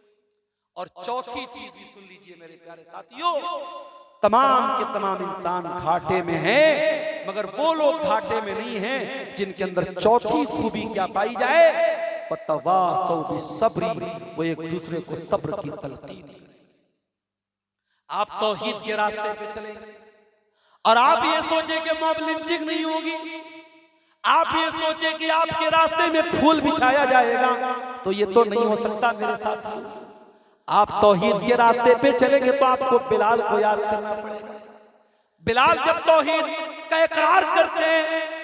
और चौथी चीज भी सुन लीजिए मेरे प्यारे साथियों, तमाम के तमाम इंसान घाटे में हैं, मगर वो लोग घाटे में नहीं हैं जिनके अंदर चौथी खूबी क्या पाई जाए, वतवासौ बिस्सब्र, वो एक दूसरे को सब्र की तलकीन करें। आप तौहीद के रास्ते पे चलेंगे और आप ये सोचे कि मॉब लिंचिंग नहीं होगी, आप ये सोचे कि आपके रास्ते में फूल बिछाया जाएगा, तो ये तो नहीं हो सकता मेरे साथियों। आप तौहीद के रास्ते पे चलेंगे तो आपको बिलाल को याद करना पड़ेगा। बिलाल जब तौहीद का इकरार करते हैं,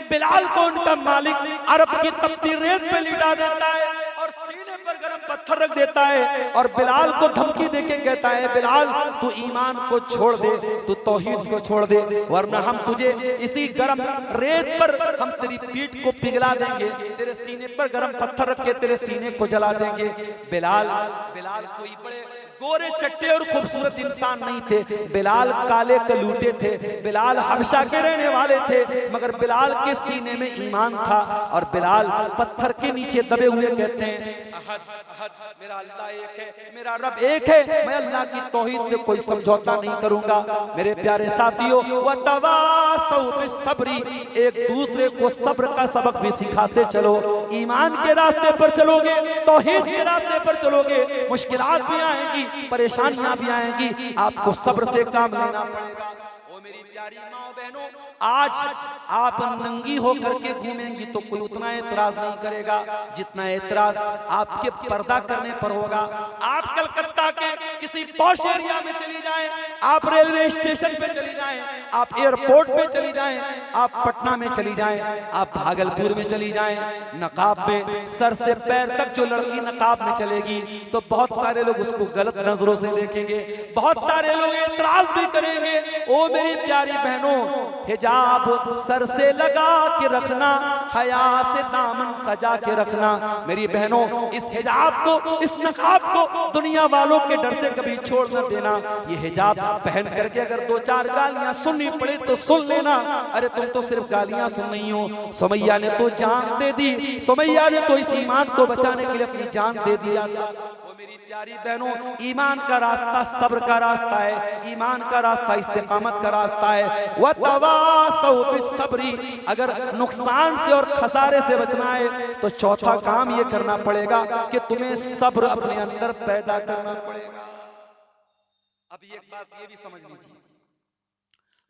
बिलाल को उनका मालिक अरब की तपती रेत पे लिटा देता है और सीने पर गरम पत्थर रख देता है और बिलाल को धमकी देके कहता है, बिलाल तू ईमान को छोड़ दे, तू तौहीद को छोड़ दे, वरना हम तुझे इसी गरम रेत पर हम तेरी पीठ को पिघला देंगे, तेरे सीने पर गरम पत्थर रख के तेरे सीने को जला देंगे। बिलाल कोई बड़े गोरे चट्टे और खूबसूरत इंसान नहीं थे, बिलाल काले कलूटे थे, बिलाल हबशा के रहने वाले थे, मगर बिलाल के सीने में ईमान था और बिलाल पत्थर के नीचे दबे हुए कहते हैं, अहद अहद, मेरा अल्लाह एक है, मेरा रब एक है, मैं अल्लाह की तौहीद से कोई समझौता नहीं करूंगा। मेरे प्यारे साथियों, वतवासौ बिस्सब्री, एक दूसरे को सब्र का सबक भी सिखाते चलो। ईमान के रास्ते पर चलोगे, तौहीद के रास्ते पर चलोगे, मुश्किलात भी आएंगी, परेशानियां भी आएंगी, आपको सब्र से काम लेना पड़ेगा। ओ मेरी प्यारी माँ बहनों, आज आप नंगी होकर के घूमेंगी तो कोई उतना एतराज नहीं करेगा जितना एतराज आपके पर्दा करने पर होगा। आप कलकत्ता के किसी पॉश एरिया में चली जाएं, आप रेलवे स्टेशन पे चली जाएं, आप एयरपोर्ट पे चली जाएं, आप पटना में चली जाएं, आप भागलपुर में चली जाएं, नकाब में सर से पैर तक जो लड़की नकाब में चलेगी तो बहुत सारे लोग उसको गलत नजरों से देखेंगे, बहुत सारे लोग एतराज भी करेंगे। ओ मेरी प्यारी बहनों, हिजाब सर से लगा के रखना, हया से दामन सजा के रखना। मेरी बहनों, इस हिजाब को, इस नकाब को दुनिया वालों के डर से कभी छोड़ न देना। ये हिजाब पहन करके अगर दो चार गालियां सुननी पड़े तो सुन लेना। अरे तुम तो सिर्फ गालियां सुन रही हो, सुमैया ने तो जान दे दी, सुमैया ने तो इस ईमान को बचाने के लिए अपनी जान दे दिया था। वो मेरी प्यारी बहनों, ईमान का रास्ता सब्र का रास्ता है, ईमान का रास्ता इस्तिकामत का रास्ता है। वतवासौ बिस्सब्री, अगर नुकसान से और खसारे से बचना है तो चौथा काम ये करना पड़ेगा कि तुम्हें सब्र अपने अंदर पैदा करना पड़ेगा। अब एक बात ये भी समझ लीजिए,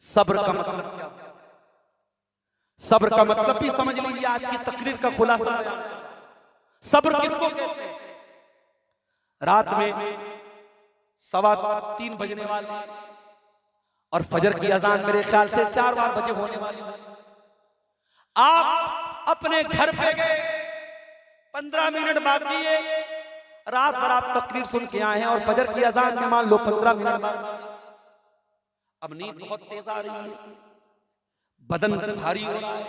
सब्र का मतलब क्या है? सब्र का मतलब भी समझ लीजिए। आज की तकरीर का खुलासा, सब्र किसको कहते हैं? रात में 3:15 बजने वाले और फजर की अजान मेरे ख्याल से 4 बजे होने वाली है। आप अपने घर पे गए, 15 मिनट बाकी है, रात भर आप तकरीर सुन के आए हैं और फजर की अजान में मान लो 15 मिनट बाकी। अब नींद बहुत तेज आ रही है, बदन भारी हो रहा है,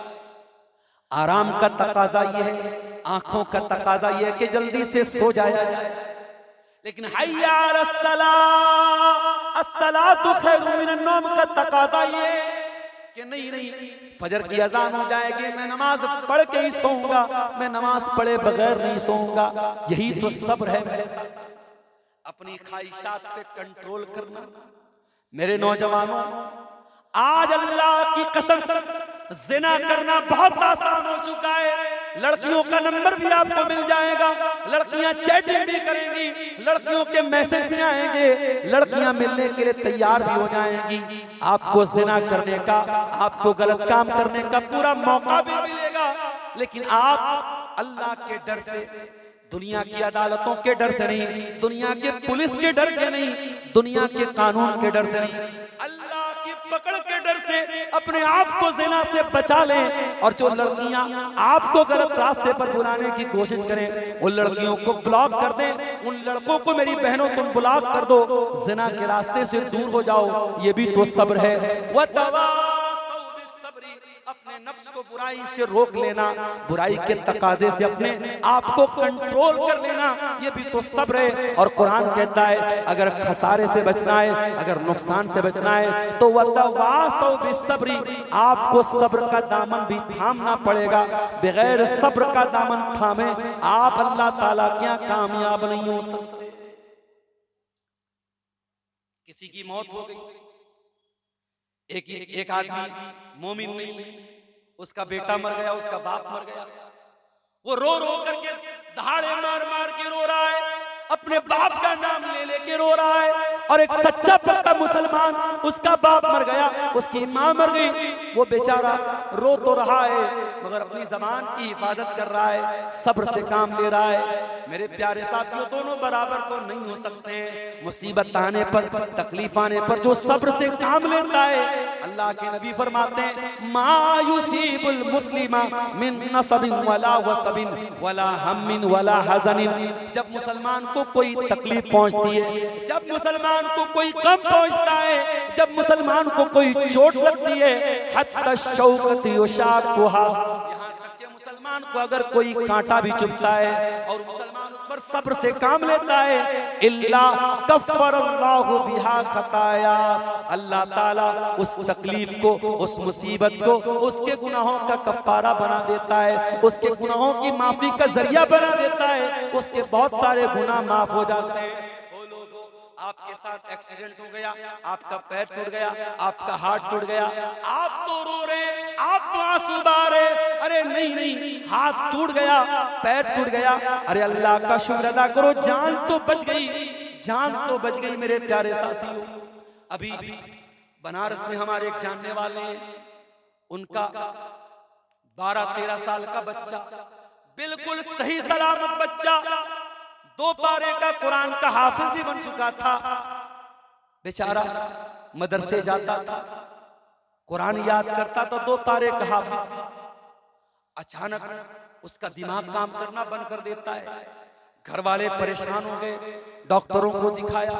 आराम का तकाजा ये है, आंखों का तकाजा ये है कि जल्दी से सो जाया जाए। लेकिन हय्या अलस्सलाह, अस्सलातु खैरुम मिनन नौम का तकाजा ये कि नहीं, फजर की अजान हो जाएगी, मैं नमाज पढ़ के ही सोऊंगा, मैं नमाज पढ़े बगैर नहीं सोऊंगा। यही तो सब्र है मेरे साथ, अपनी ख्वाहिशात पे कंट्रोल करना। मेरे नौजवानों, आज अल्लाह की कसम जिना करना बहुत आसान हो चुका है। लड़कियों का नंबर भी आपको मिल जाएगा, लड़कियां चैटिंग भी करेंगी, लड़कियों के मैसेज भी आएंगे, लड़कियां मिलने के लिए तैयार भी हो जाएंगी। आपको जिना करने का, आपको गलत काम करने का पूरा मौका भी मिलेगा। लेकिन आप अल्लाह के डर से, दुनिया की अदालतों के डर से नहीं, दुनिया के पुलिस के डर के नहीं, दुनिया के कानून के डर से नहीं, अल्लाह की पकड़ के डर से अपने आप को ज़िना से बचा लें। और जो लड़कियां आपको गलत रास्ते पर बुलाने की कोशिश करें, उन लड़कियों को ब्लॉक कर दें, उन लड़कों को मेरी बहनों तुम ब्लॉक कर दो, ज़िना के रास्ते से दूर हो जाओ। ये भी तो सब्र है। अपने नफ्स को बुराई से रोक लेना, बुराई के तकाजे से अपने आप को कंट्रोल कर लेना, ये भी तो सब्र है। और कुरान कहता है अगर खसारे से बचना है, अगर नुकसान से बचना है तो वतवासौ बिस्सब्री, आपको सब्र का दामन भी थामना पड़ेगा। बगैर सब्र का दामन थामे आप अल्लाह ताला क्या कामयाब नहीं हो सकते। किसी की मौत हो गई, एक आदमी मोमिन नहीं है, उसका बेटा मर गया, उसका बाप मर गया, वो रो रो करके दहाड़े मार मार के रो रहा है, अपने बाप का नाम ले लेके रो रहा है। और एक सच्चा पक्का मुसलमान, उसका बाप मर गया, उसकी माँ मर गई, वो बेचारा रो तो रहा है मगर अपनी जबान की हिफाजत कर रहा है, सब्र से काम ले रहा है। मेरे प्यारे साथियों, दोनों बराबर तो नहीं हो सकते हैं। मुसीबत आने पर, तकलीफ आने पर जो सब्र से काम लेता है, अल्लाह के नबी फरमाते हैं मा युसीबुल मुस्लिमा मिन नसबिन वला वसबिन वला हम्मिन वला हज़निन। जब मुसलमान को कोई तकलीफ पहुंचती है, जब मुसलमान को कोई गम पहुंचता है, जब मुसलमान को कोई चोट लगती है, हत्ता शौकत युशाकुहा, यहाँ तक कि मुसलमान को अगर कोई कांटा भी चुभता है और मुसलमान उस पर सब्र से काम लेता है, इल्ला कफ़्फ़रल्लाहु बिहा खताया, अल्लाह ताला उस तकलीफ को, उस मुसीबत को उसके गुनाहों का कफ़ारा बना देता है, उसके गुनाहों की माफी का जरिया बना देता है, उसके बहुत सारे गुनाह माफ हो जाते हैं। आपके साथ एक्सीडेंट हो गया, आपका पैर टूट गया, आपका हाथ टूट गया, आप तो रो रहे, आप तो आंसू बहा रहे, अरे नहीं, हाथ टूट गया, पैर टूट गया, अरे अल्लाह का शुक्र अदा करो, जान तो बच गई, जान तो बच गई। मेरे प्यारे साथियों, अभी बनारस में हमारे एक जानने वाले हैं, उनका 12-13 साल का बच्चा, बिल्कुल सही सलामत बच्चा, 2 पारे का कुरान का हाफिज भी बन चुका था। बेचारा मदरसे जाता था, कुरान याद करता तो 2 पारे का हाफिज था। अचानक उसका दिमाग काम करना बंद कर देता है। घर वाले परेशान हो गए, डॉक्टरों को दिखाया,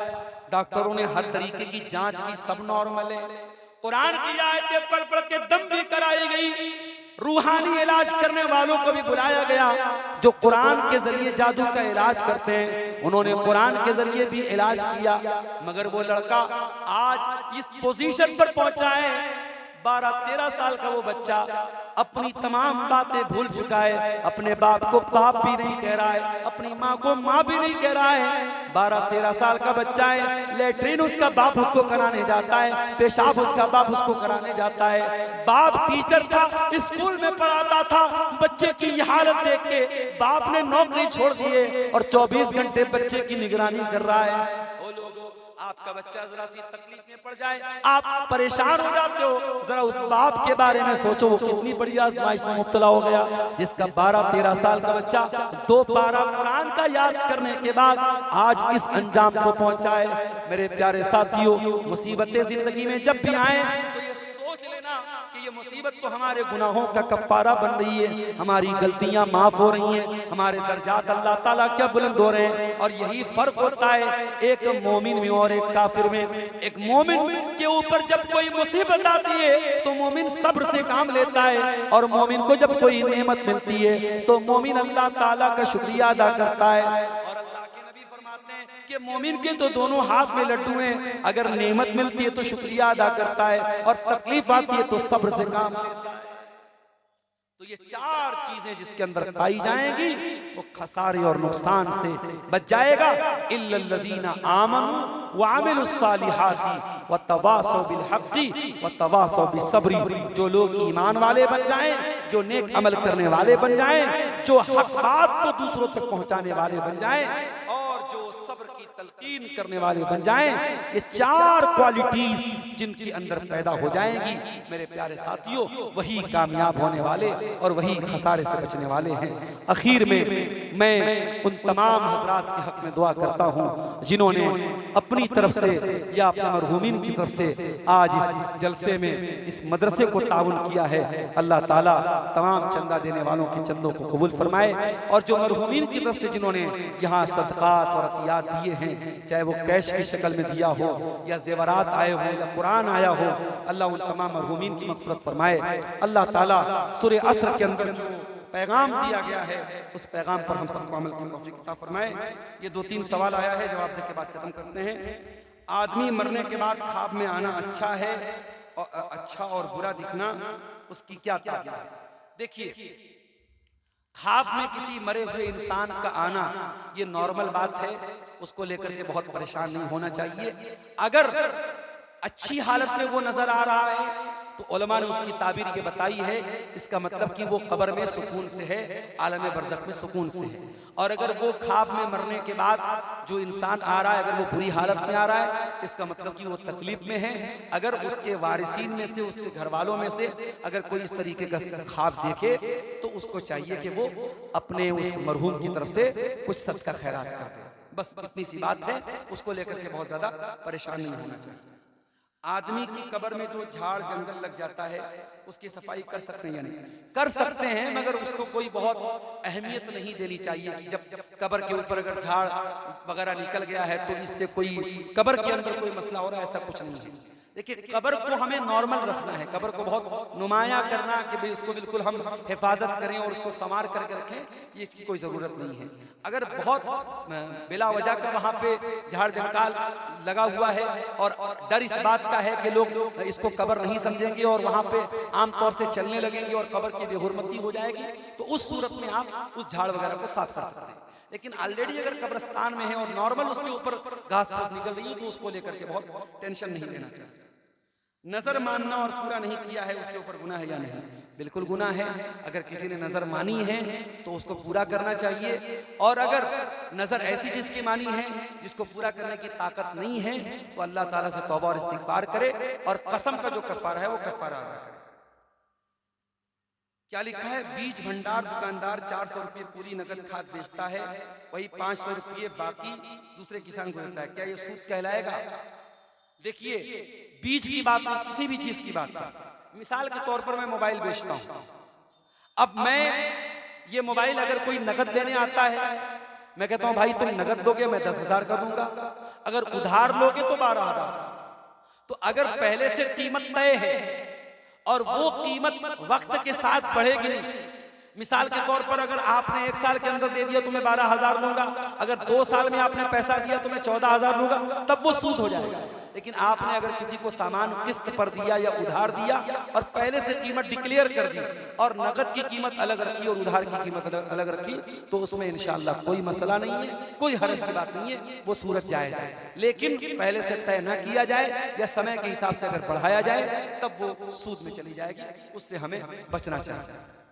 डॉक्टरों ने हर तरीके की जांच की, सब नॉर्मल है। कुरान की आयतें पढ़ पढ़ के दम भी कराई गई, रूहानी इलाज करने वालों को भी बुलाया गया जो कुरान के जरिए जादू का इलाज करते हैं, उन्होंने कुरान के जरिए भी इलाज किया, मगर वो लड़का आज इस पोजीशन पर पहुंचा है। 12-13 साल का वो बच्चा अपनी तमाम बातें भूल चुका है, अपने बाप को बाप भी नहीं कह रहा है, अपनी माँ को माँ भी नहीं कह रहा है। 12-13 साल का बच्चा है, लेटरिन उसका बाप उसको कराने जाता है, पेशाब उसका बाप उसको कराने जाता है। बाप टीचर था, स्कूल में पढ़ाता था, बच्चे की ये हालत देख के बाप ने नौकरी छोड़ दी है और 24 घंटे बच्चे की निगरानी कर रहा है। ओ लोगों, आपका बच्चा जरा सी तकलीफ में पड़ जाए, आप परेशान हो जाते हो, जरा उस बाप के बारे में सोचो, वो कितनी बड़ी आजमाइश में मुब्तला हो गया, जिसका 12-13 साल का बच्चा 2 पारा कुरान का याद करने के बाद आज इस अंजाम को पहुंचा है। मेरे प्यारे साथियों, मुसीबतें जिंदगी में जब भी आए तो ये सोच लेना कि ये मुसीबत तो हमारे गुनाहों का कफ्फारा बन रही है, हमारी गलतियां माफ हो रही हैं, हमारे दर्जात अल्लाह ताला क्या बुलंद हो रहे हैं। और यही फर्क होता है एक मोमिन में और एक काफिर में। एक मोमिन के ऊपर जब कोई मुसीबत आती है तो मोमिन सब्र से काम लेता है, और मोमिन को जब कोई नेमत मिलती है तो मोमिन अल्लाह ताला का शुक्रिया अदा करता है। और अल्लाह के नबी फरमाते हैं कि मोमिन के तो दोनों हाथ में लड्डू हैं, अगर नेमत मिलती है तो शुक्रिया अदा करता है, और तकलीफ आती है तो सब्र से काम लेता है। तो ये 4 चीजें जिसके अंदर पाई जाएंगी वो खसारे और नुकसान से बच जाएगा। इल्लल्लज़ीना आमनू व अमिलुस्सालिहाती व तवासौ बिल हक़्क़ि व तवासौ बिस्सब्री। जो लोग ईमान वाले बन जाएं, जो नेक अमल करने वाले बन जाएं, जो हक बात को दूसरों तक पहुंचाने वाले बन जाएं, और जो सब्र की तलकीन करने वाले बन जाएं, ये 4 क्वालिटीज जिनके अंदर पैदा हो जाएंगी, मेरे प्यारे साथियों, वही कामयाब होने वाले और वही खसारे से बचने वाले हैं। आखिर में मैं उन तमाम हजरात के हक में दुआ करता हूँ जिन्होंने अपनी तरफ से या अपने मरहूमीन की तरफ से आज इस जलसे में इस मदरसे को ताउन किया है। अल्लाह ताला तमाम चंदा देने वालों के चंदों को कबूल फरमाए, और जो मरहूमीन की तरफ से जिन्होंने यहाँ सदकात और अतियात दिए हैं, चाहे वो कैश की शक्ल में दिया हो या जेवरात आए हो या कुरान आया हो, अल्लाह उन तमाम मरहूमीन की मग़फ़िरत फरमाए। अल्लाह ताला सूरे असर के अंदर जो पैगाम दिया गया है उस पैगाम पर हम सबको अमल की तौफीक अता फरमाए। ये 2-3 सवाल आया है, जवाब देने के बाद खत्म करते हैं। आदमी मरने के बाद ख्वाब में आना अच्छा है, और अच्छा और बुरा दिखना, उसकी क्या ताबीर है? देखिए, ख्वाब में किसी मरे हुए इंसान का आना ये नॉर्मल बात है, उसको लेकर के बहुत परेशान नहीं होना चाहिए। अगर अच्छी हालत में वो नजर आ रहा है तो उलमा ने उसकी ताबीर ये बताई है, इसका मतलब कि वो कब्र में सुकून से है, आलम बरज़ख में सुकून से है। और अगर वो ख्वाब में मरने के बाद जो इंसान आ रहा है अगर वो बुरी हालत में आ रहा है, इसका मतलब कि वो तकलीफ में है। अगर उसके वारिसीन में से, उसके घर वालों में से अगर कोई इस तरीके का ख्वाब देखे तो उसको चाहिए कि वो अपने उस मरहूम की तरफ से कुछ सदका खैरात कर दे। बस इतनी सी बात है, उसको लेकर के बहुत ज्यादा परेशान नहीं होना चाहिए। आदमी की कब्र में जो झाड़ जंगल लग जाता है उसकी सफाई कर सकते हैं या नहीं? कर सकते हैं, मगर उसको कोई बहुत अहमियत नहीं देनी चाहिए कि जब कब्र के ऊपर अगर झाड़ वगैरह निकल गया है तो इससे कोई कब्र के अंदर कोई मसला हो रहा है, ऐसा कुछ नहीं है। देखिए, कब्र को हमें नॉर्मल रखना है, कब्र को बहुत नुमाया करना कि भाई इसको बिल्कुल हम हिफाजत करें और उसको संवार करके रखें, ये इसकी कोई ज़रूरत नहीं है। अगर बहुत बिला वजह का वहाँ पे झाड़ जंकाल लगा हुआ है और डर इस बात का है कि लोग इसको कब्र नहीं समझेंगे और वहाँ पे आमतौर से चलने लगेंगे और कब्र की बेहुरमती हो जाएगी, तो उस सूरत में आप उस झाड़ वगैरह को साफ कर सकते हैं। लेकिन ऑलरेडी अगर कब्रिस्तान में है और नॉर्मल उसके ऊपर घास फूस निकल रही है तो उसको लेकर के बहुत टेंशन नहीं लेना चाहिए। नजर मानना और पूरा नहीं किया है उसके ऊपर गुनाह है या नहीं? बिल्कुल गुनाह है। अगर किसी ने नजर मानी है तो उसको पूरा करना चाहिए, और अगर नजर ऐसी चीज की मानी है जिसको पूरा करने की ताकत नहीं है तो अल्लाह ताला से तौबा और इस्तिगफार करे और कसम का जो कफारा है वो कफारा अदा करे। क्या लिखा है? बीज भंडार दुकानदार 400 रुपये पूरी नगद खाद बेचता है, वही 500 रुपये बाकी दूसरे किसान को देता है, क्या ये सूद कहलाएगा? देखिए, बीज की बात नहीं, किसी भी चीज की बात नहीं। मिसाल के तौर पर मैं मोबाइल बेचता हूं, अब मैं ये मोबाइल अगर कोई नगद लेने आता है, मैं कहता हूं भाई तुम नगद दोगे मैं 10,000 का दूंगा, अगर उधार लोगे तो 12,000। तो अगर पहले से कीमत तय है और वो कीमत वक्त के साथ बढ़ेगी नहीं, मिसाल के तौर पर अगर आपने 1 साल के अंदर दे दिया तो मैं 12,000 लूंगा, अगर 2 साल में आपने पैसा दिया तो मैं 14,000 लूंगा, तब वो सूद हो जाएगा। लेकिन आपने अगर किसी को सामान किस्त पर दिया या उधार दिया और पहले से कीमत डिक्लेयर कर दी और नगद की कीमत अलग रखी और उधार की कीमत अलग रखी, तो उसमें इंशाअल्लाह कोई मसला नहीं है, कोई हर्ज की बात नहीं है, वो सूरत जायज है। लेकिन पहले से तय न किया जाए या समय के हिसाब से अगर बढ़ाया जाए तब वो सूद में चली जाएगी, उससे हमें बचना चाहिए।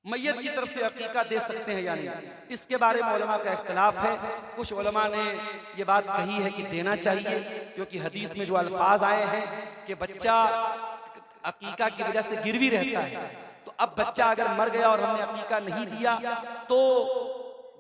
मैयत की तरफ से अकीका दे सकते हैं या नहीं, इसके बारे में उलमा का इख्तिलाफ है। कुछ उलमा ने ये बात कही है कि देना चाहिए, क्योंकि हदीस में जो अल्फाज आए हैं कि बच्चा अकीका की वजह से गिरवी रहता है, तो अब बच्चा अगर मर गया और हमने अकीका नहीं दिया तो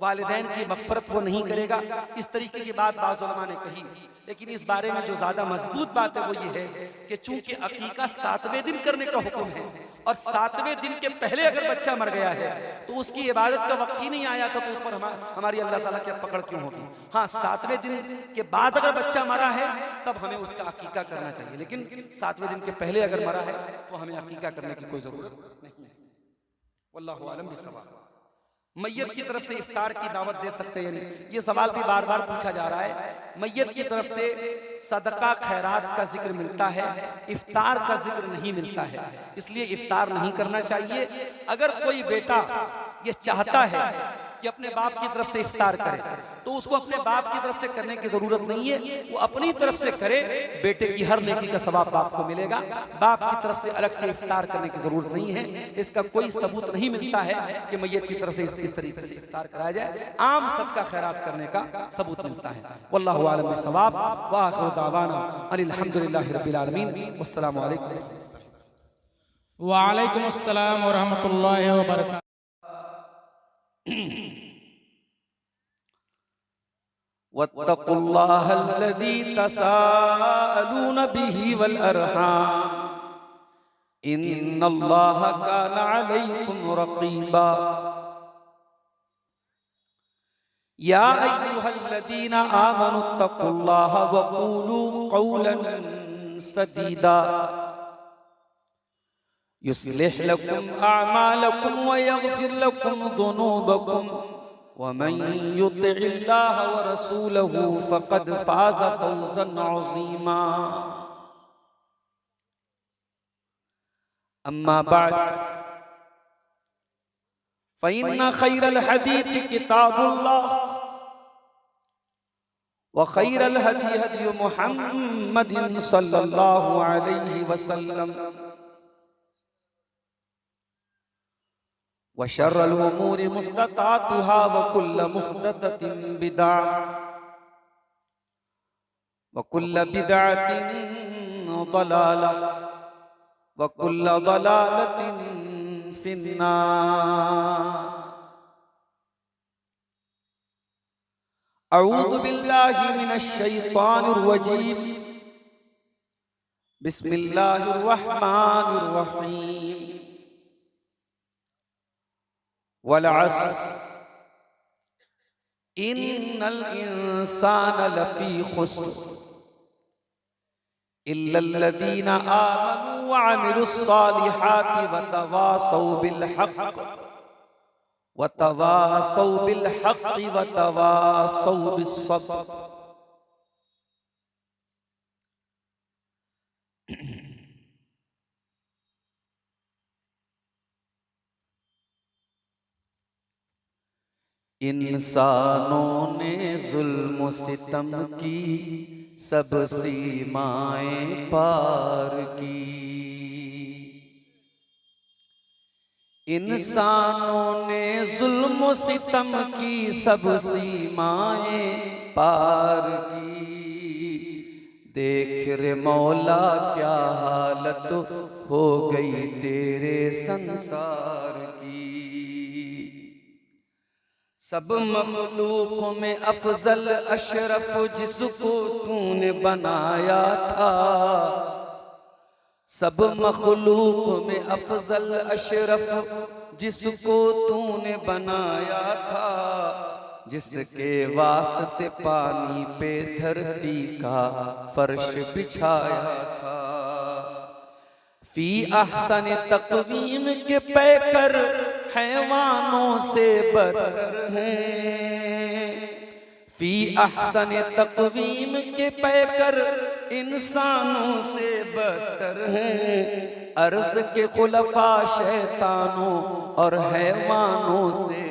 वालिदैन की मग़फ़िरत वो नहीं करेगा, इस तरीके की बात बाज़ उलमा ने कही। लेकिन इस बारे में जो ज्यादा मजबूत बात है वो ये है कि चूंकि अकीका 7वें दिन करने का हुक्म है और 7वें दिन के पहले अगर बच्चा मर गया है तो उसकी इबादत का वक्त ही नहीं आया था, तो उस पर हमारी अल्लाह ताला की पकड़ क्यों होगी? हाँ, 7वें दिन के बाद अगर बच्चा मरा है तब हमें उसका अकीका करना चाहिए, लेकिन 7वें दिन के पहले अगर मरा है तो हमें अकीका करने की कोई जरूरत नहीं है। वल्लाहु आलम बिस्सवाब। मैयत की तरफ से इफ्तार की दावत दे सकते हैं नहीं, ये सवाल भी बार बार पूछा जा रहा है। मैयत की तरफ से सदका खैरात का जिक्र मिलता है, इफ्तार का जिक्र नहीं मिलता है, इसलिए इफ्तार नहीं करना चाहिए। अगर कोई बेटा ये चाहता है कि अपने बाप की तरफ से इफ्तार करे तो उसको अपने बाप की तरफ से करने की जरूरत नहीं है, वो अपनी तरफ से करे, बेटे की हर नेकी का सवाब बाप को मिलेगा। बाप की तरफ से अलग से इफ्तार करने की जरूरत नहीं है, इसका कोई सबूत नहीं मिलता है कि मैयत की तरफ से इस तरीके से इफ्तार कराया जाए। आम सबका खैरात करने का सबूत मिलता है। वल्लाहु आलम बिस्सवाब व आखिरु दावाना अनिल हम्दुलिल्लाहि रब्बिल आलमीन वस्सलामु अलैकुम व अलैकुम अस्सलाम व रहमतुल्लाहि व बरकातहू। वत्तकुल्लाहल्लज़ी तसाअलून बिही वल अरहाम इन्नल्लाह काना अलैकुम रक़ीबा। या अय्युहल्लज़ीना आमनुत्तकुल्लाह वक़ूलू क़ौलन सदीदा युस्लिह लकुम अअमालकुम व यग़फिर लकुम ज़ुनूबकुम वमन युतिइल्लाह व रसूलहू फ़क़द फ़ाज़ फ़ौज़न अज़ीमा। अम्मा बअद फ़इन्न ख़ैरल हदीस किताबुल्लाह व ख़ैरल हदी हदी मुहम्मदिन सल्लल्लाहु अलैहि वसल्लम व शर्रल उमूरि मुहदसातुहा व कुल्ल मुहदसतिन बिदअह व कुल्ल बिदअतिन दलालह व कुल्ल दलालतिन फिन्नार। अऊज़ु बिल्लाहि मिनश शैतानिर रजीम। बिस्मिल्लाहिर रहमानिर रहीम। वल अस्र इन्नल इंसाना लफी खुस्र इल्लल्लज़ीना आमनू व अमिलुस्सालिहाति व तवासौ बिल हक़्क़ व तवासौ बिल हक़्क़ि व तवासौ बिस्सब्र। इंसानों ने जुल्म सितम की सब सीमाएं पार की। इंसानों ने जुल्म सितम की सब सीमाएं पार की, देख रे मौला क्या हालत हो गई तेरे संसार की। सब मखलूक में अफजल अशरफ जिसको तूने बनाया था, सब मखलूक में अफजल अशरफ जिसको तूने बनाया था, जिसके वास्ते पानी पे धरती का फर्श बिछाया था। फी अहसन तक़वीम के पैकर हैवानों से बदतर हैं, फी अहसन तक़वीम के पैकर इंसानों से बदतर हैं। अर्ज़ के खुलफा शैतानों और हैवानों से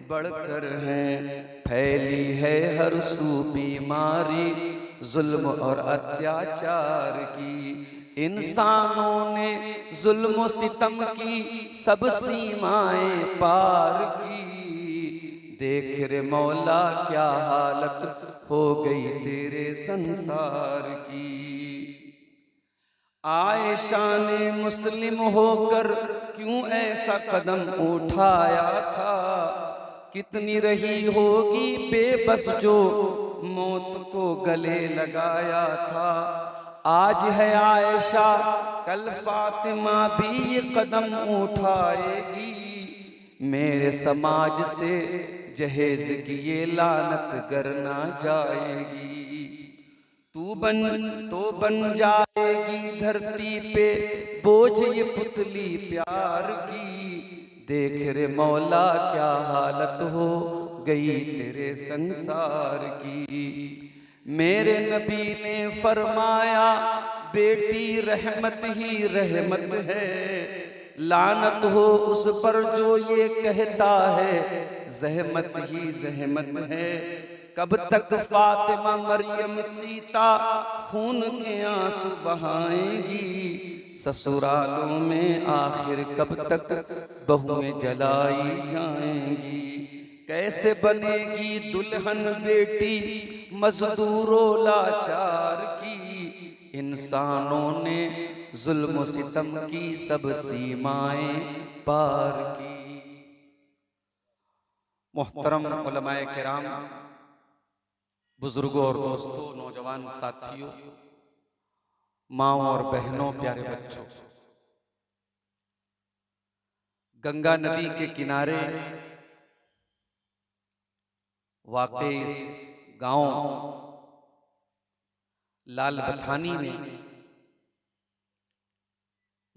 बढ़कर हैं। फैली है हर सू बीमारी जुल्म और अत्याचार की, इंसानों ने जुल्म सितम की सब सीमाएं पार की, देख रे मौला क्या हालत हो गई तेरे संसार की। आयशा ने मुस्लिम होकर क्यों ऐसा कदम उठाया था, कितनी रही होगी बेबस जो मौत को गले लगाया था। आज है आयशा कल फातिमा भी ये कदम उठाएगी, मेरे समाज से जहेज की ये लानत करना जाएगी। तू बन जाएगी धरती पे बोझ ये पुतली प्यार की, देख रे मौला क्या हालत हो गई तेरे संसार की। मेरे नबी ने फरमाया बेटी रहमत ही रहमत है, लानत हो उस पर जो ये कहता है ज़हमत ही ज़हमत है। कब तक फातिमा मरियम सीता खून के आंसू बहाएंगी, ससुरालों में आखिर कब तक बहुएं जलाई जाएंगी। कैसे बनेगी दुल्हन बेटी मजदूरों लाचार की, इंसानों ने जुल्म सितम की सब सीमाएं पार की। मोहतरम उलमाए किराम, बुजुर्गों और दोस्तों, नौजवान साथियों, माओ और बहनों, प्यारे बच्चों, गंगा नदी के किनारे वाक़े इस गांव लाल बथानी में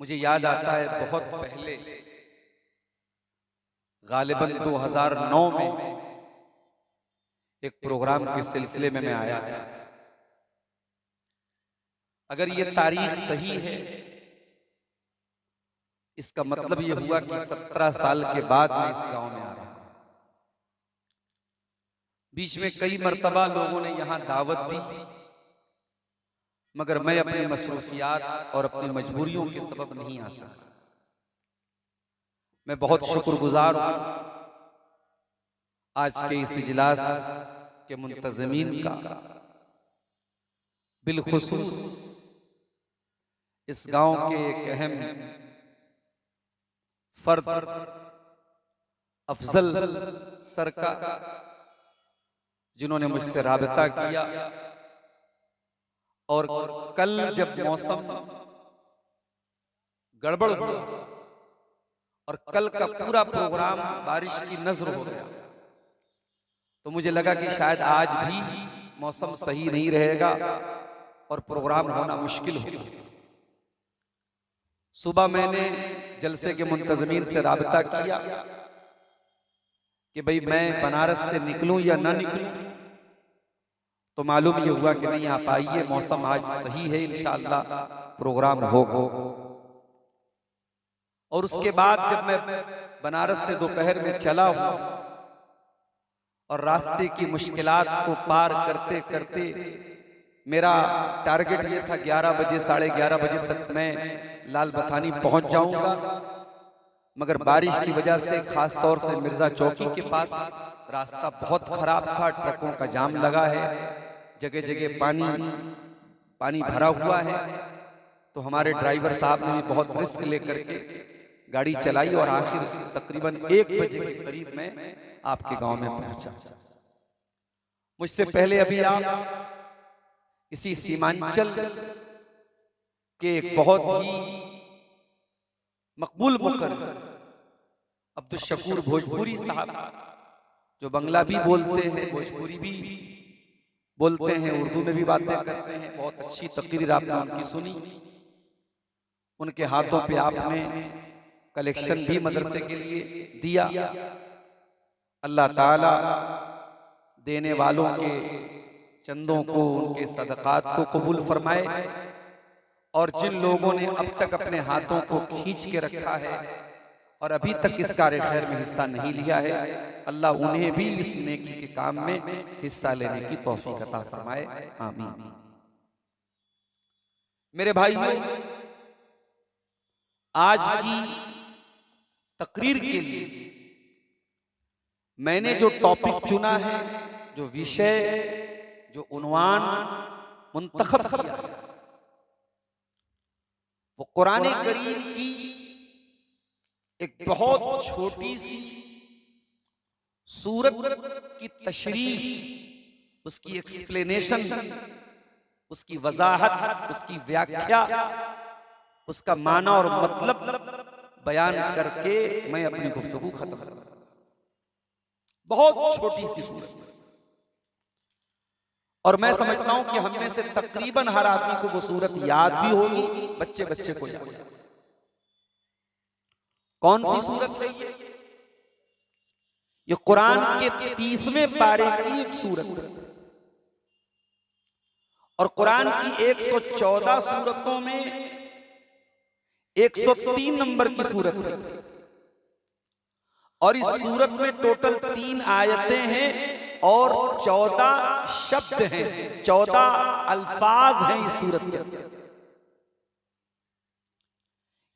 मुझे याद आता है बहुत पहले, गालिबन 2009 में एक प्रोग्राम के सिलसिले में मैं आया था। अगर ये तारीख सही है, इसका मतलब ये हुआ कि 17 साल के बाद मैं इस गांव में आ रहा हूं। बीच में कई मर्तबा लोगों ने यहां दावत दी, मगर मैं अपनी मसरूफियात और अपनी मजबूरियों के सबब नहीं आ सका। मैं बहुत शुक्रगुजार हूं आज के इस इजलास के मुंतज़मीन का, बिलखुसूस इस गांव के एक अहम फर्द अफजल सर का, जिन्होंने मुझसे राबता किया। और कल जब मौसम गड़बड़ हुआ और कल का पूरा प्रोग्राम बारिश की नजर हो गया, तो मुझे लगा कि शायद आज भी मौसम सही नहीं रहेगा और प्रोग्राम होना मुश्किल होगा। सुबह मैंने जलसे के मुंतज़मीन से राबता किया कि भाई मैं बनारस से निकलूं या ना निकलूं, तो मालूम ये हुआ कि नहीं आप आइए, मौसम आज सही है, इंशाअल्लाह प्रोग्राम होगा। और उसके बाद जब मैं बनारस से दोपहर में चला हूं और रास्ते की मुश्किलात को पार करते करते मेरा टारगेट ये था 11 बजे 11:30 बजे तक मैं लाल बथानी पहुंच जाऊंगा, मगर बारिश की वजह से खास तौर से मिर्जा चौकी के पास रास्ता बहुत खराब था, ट्रकों का जाम लगा है, जगह जगह पानी भरा हुआ है। तो हमारे ड्राइवर साहब ने भी बहुत रिस्क लेकर के गाड़ी चलाई और आखिर तकरीबन 1 बजे के करीब में आपके गांव में पहुंचा। मुझसे पहले अभी आप इसी सीमांचल के एक बहुत ही मकबूल मुकर्रर अब्दुल शकूर भोजपुरी साहब, जो बंगला भी बोलते हैं, भोजपुरी भी बोलते हैं, उर्दू में भी बातें करते हैं, बहुत अच्छी तकरीर आपने उनकी सुनी। उनके हाथों पे आपने कलेक्शन भी मदरसे के लिए दिया। अल्लाह ताला देने वालों के चंदों को, उनके सदकात को कबूल फरमाए, और जिन लोगों ने अब तक अपने हाथों को खींच के रखा है और अभी तक इस कार्य खैर में हिस्सा नहीं लिया है, अल्लाह उन्हें भी इस नेकी के काम में हिस्सा लेने की तौफीक अता फरमाए, आमीन। मेरे भाइयों, आज की तकरीर के लिए मैंने जो टॉपिक चुना है, जो विषय, जो उन्वान मुंतखब किया है, वो कुरान करीम की एक बहुत छोटी सी सूरत की तशरीह, उसकी एक्सप्लेनेशन, उसकी वजाहत, उसकी व्याख्या, उसका माना और मतलब बयान करके मैं अपनी गुफ्तगू खत्म कर। बहुत छोटी सी सूरत, और मैं समझता हूं कि हम में से तकरीबन हर आदमी को वो सूरत याद भी होगी, बच्चे बच्चे को याद। कौन सी सूरत है ये? कुरान के 30वें पारे की एक सूरत है, और कुरान की 114 सूरतों में 103 नंबर की सूरत है, और इस सूरत में टोटल 3 आयतें हैं और 14 शब्द हैं, 14 अल्फाज हैं इस सूरत में।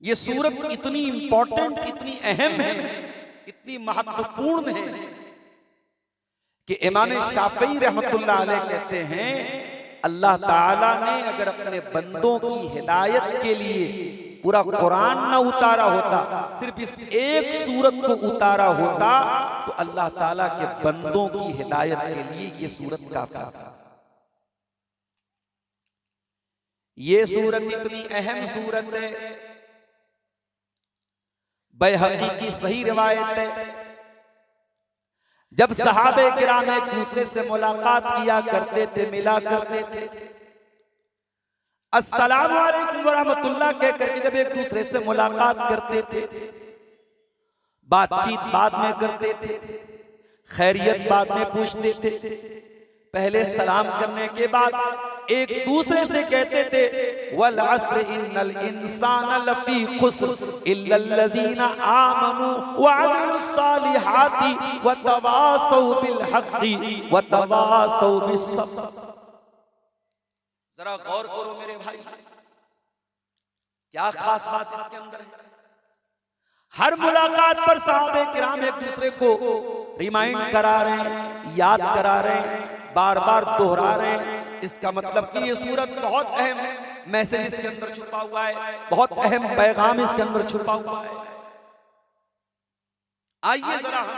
ये सूरत इतनी इंपॉर्टेंट, इतनी अहम है, इतनी महत्वपूर्ण है कि इमाम शाफई रहमतुल्लाह अलैह कहते हैं, अल्लाह ताला ने अगर अपने बंदों की हिदायत के लिए पूरा कुरान ना उतारा होता, सिर्फ इस एक सूरत को उतारा होता, तो अल्लाह ताला के बंदों की हिदायत के लिए ये सूरत काफी था। ये सूरत इतनी अहम सूरत है, बैहक़ी की सही रिवायत है, जब सहाबे किराम एक दूसरे से मुलाकात किया करते थे, मिला करते थे, अस्सलाम वालेकुम वरहमतुल्लाह कह करके जब एक दूसरे से मुलाकात करते थे, बातचीत बाद में करते थे, खैरियत बाद में पूछते थे, पहले सलाम करने के बाद एक दूसरे से कहते थे, वल अस्र इन्नल इंसाना लफी खुस्र इल्लल्लज़ीना आमनू व अमिलुस सालिहाति व तवासौ बिल हक़्क़ि व तवासौ बिस सब्र। जरा गौर करो मेरे भाई, क्या खास बात इसके अंदर है। हर मुलाकात पर सहाबे किराम एक दूसरे को रिमाइंड करा रहे हैं, याद करा रहे हैं, बार बार दोहरा रहे हैं। इसका मतलब कि ये सूरत बहुत अहम मैसेज इसके अंदर छुपा हुआ है, बहुत अहम पैगाम इसके अंदर छुपा हुआ है। आइए जरा हम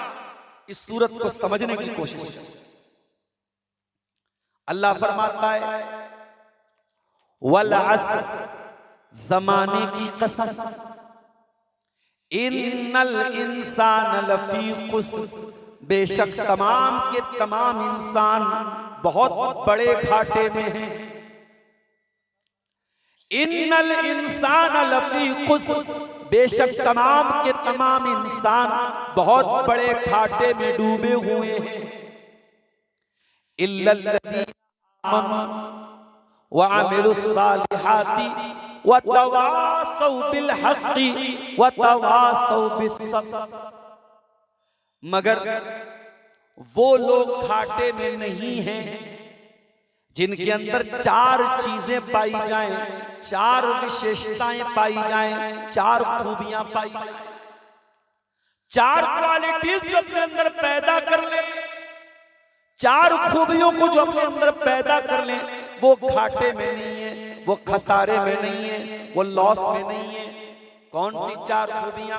इस सूरत को समझने की कोशिश करें। अल्लाह फरमाता है, वल अस्र, जमाने की कसम, इन्नल इंसान लफी खुस्र, बेशक तमाम के तमाम इंसान बहुत बड़े घाटे में हैं। इन्नल इंसान लफी खुस्र, बेशक तमाम के तमाम इंसान बहुत बड़े घाटे में डूबे हुए हैं। इल्लल्लज़ीना आमनू व अमिलुस सालिहाति व तवासौ बिल हक़्क़ि व तवासौ बिस सब्र। मगर वो लोग घाटे में नहीं हैं जिनके अंदर 4 चीजें पाई जाएं, 4 विशेषताएं पाई जाएं, 4 खूबियां पाई जाएं। 4 क्वालिटीज जो अपने अंदर पैदा कर ले, 4 खूबियों को जो अपने अंदर पैदा कर ले, वो घाटे में नहीं है, वो खसारे में नहीं है, वो लॉस में नहीं है। कौन सी 4 खूबियां?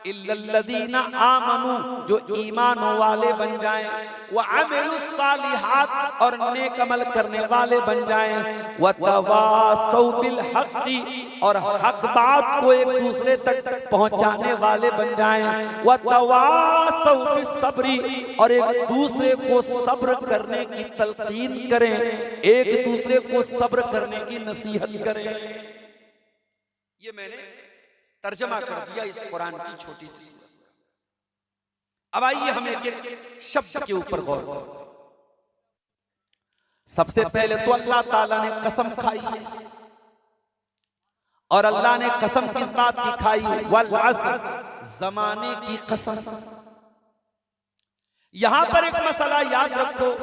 इल्लल्लज़ीना आमनू, जो ईमान वाले बन जाएं, व अमिलुस सालिहात, और नेक अमल करने वाले बन जाएं, व तवासौ बिल हक़्क़ि, और हक बात को एक दूसरे तक पहुंचाने वाले बन जाएं, व तवासौ बिस सब्री, और एक दूसरे को सब्र करने की तलकीन करें, एक दूसरे को सब्र करने की नसीहत करें। ये मैंने तर्जमा कर दिया इस कुरान की छोटी सी सूरत। अब आइए हम एक एक शब्द के ऊपर गौर करें। सबसे पहले तो अल्लाह ताला ने कसम खाई है, और अल्लाह ने कसम किस बात की खाई? वल अस्र, जमाने की कसम। यहां पर एक मसला याद रखो,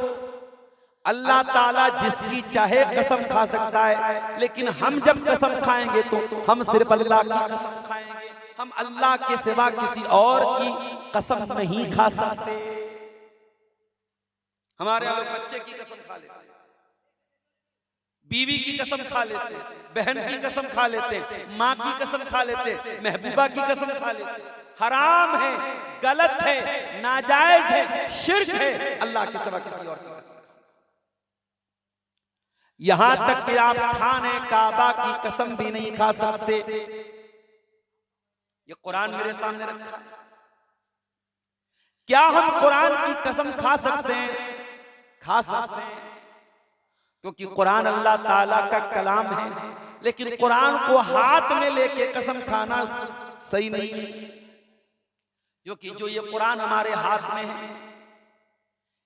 अल्लाह ताला जिसकी चाहे कसम खा सकता है, लेकिन हम जब कसम खाएंगे तो हम सिर्फ अल्लाह की कसम खाएंगे, हम अल्लाह के सिवा किसी और की कसम नहीं खा सकते। हमारे यहाँ लोग बच्चे की कसम खा लेते, बीवी की कसम खा लेते, बहन की कसम खा लेते, माँ की कसम खा लेते, महबूबा की कसम खा लेते। हराम है, गलत है, नाजायज है, शिर्क है अल्लाह के सिवा किसी और की कसम। यहां तक कि आप खाने काबा की कसम भी नहीं खा सकते। ये कुरान मेरे सामने रखा। क्या हम कुरान की कसम खा सकते हैं? खा सकते हैं, क्योंकि कुरान अल्लाह ताला का कलाम है, लेकिन कुरान को हाथ में लेके कसम खाना सही नहीं है, क्योंकि जो ये कुरान हमारे हाथ में है,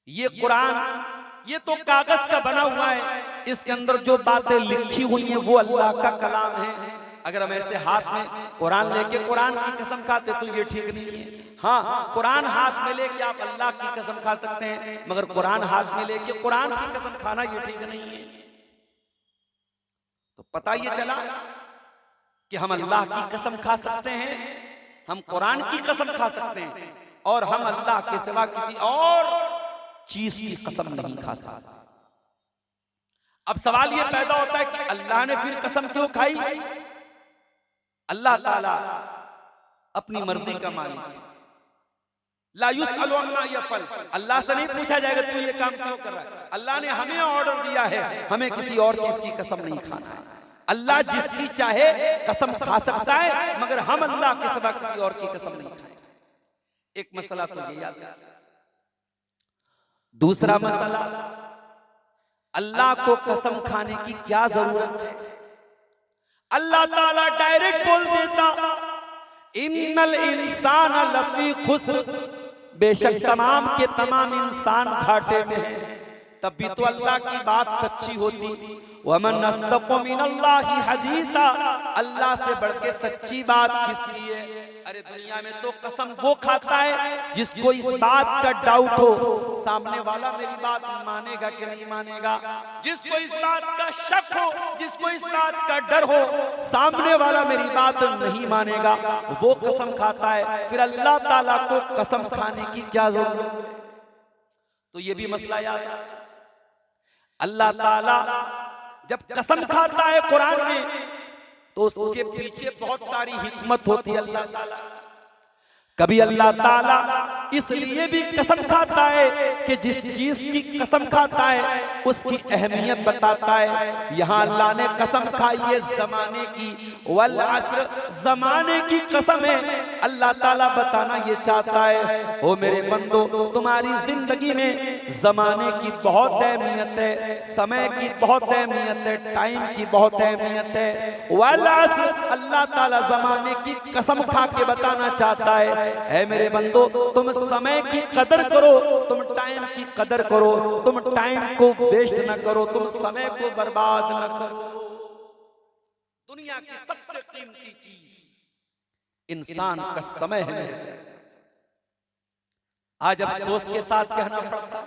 ये कुरान ये तो कागज का बना हुआ है, इसके अंदर जो बातें लिखी हुई हैं वो अल्लाह का कलाम है। अगर हम ऐसे हाथ में कुरान लेके कुरान की कसम खाते तो ये ठीक नहीं है। हाँ, कुरान हाथ में लेके आप अल्लाह की कसम खा सकते हैं, मगर कुरान हाथ में लेके कुरान की कसम खाना ये ठीक नहीं है। तो पता ये चला कि हम अल्लाह की कसम खा सकते हैं, हम कुरान की कसम खा सकते हैं, और हम अल्लाह के सिवा किसी और चीज की कसम नहीं खा सकते। अब सवाल यह पैदा होता है कि अल्लाह ने फिर कसम क्यों खाई? अल्लाह ताला अपनी मर्जी का मालिक है, ला युसअलु अम्मा यफअल। अल्लाह से नहीं पूछा जाएगा तू ये काम क्यों कर रहा है। अल्लाह ने हमें ऑर्डर दिया है, हमें किसी और चीज की कसम नहीं खाना है। अल्लाह जिसकी चाहे कसम खा सकता है, मगर हम अल्लाह के सिवा किसी और की कसम नहीं खाएंगे। एक मसला तो ये याद है। दूसरा मसला, अल्लाह को कसम खाने की क्या जरूरत है? अल्लाह ताला डायरेक्ट बोल देता, इन्नल इंसान लफी खुस्र, बेशक तमाम के तमाम इंसान घाटे में है। तब भी तो अल्लाह की बात सच्ची होती। वमन अस्दक़ु मिनल्लाहि हदीसा, अल्लाह से बढ़ के सच्ची बात किसकी है? अरे दुनिया में तो कसम वो खाता है जिसको इस बात का डाउट हो सामने वाला मेरी बात मानेगा कि नहीं मानेगा, जिसको इस बात का शक हो, जिसको इस बात का डर हो सामने वाला मेरी बात नहीं मानेगा, वो कसम खाता है। फिर अल्लाह ताला को कसम खाने की क्या जरूरत है? तो ये भी मसला याद है। अल्लाह ताला जब कसम खाता है कुरान में, तो उसके पीछे बहुत सारी हिकमत होती है अल्लाह ताला। कभी अल्लाह ताला इसलिए भी कसम खाता है कि जिस चीज की कसम खाता है उसकी अहमियत बताता है। यहाँ अल्लाह ने कसम खाई है जमाने की, वल अस्र, जमाने की कसम है। अल्लाह ताला बताना ये चाहता है, ओ मेरे बंदो, तुम्हारी जिंदगी में जमाने की बहुत अहमियत है, समय की बहुत अहमियत है, टाइम की बहुत अहमियत है। वल अस्र, अल्लाह ताला जमाने की कसम खा के बताना चाहता है, ऐ मेरे बंदो, तुम समय की कदर करो, तुम टाइम की कदर करो, तुम टाइम को वेस्ट न करो, तुम समय को बर्बाद न करो। दुनिया की सबसे कीमती चीज इंसान का समय है। आज अफसोस के साथ कहना पड़ता है,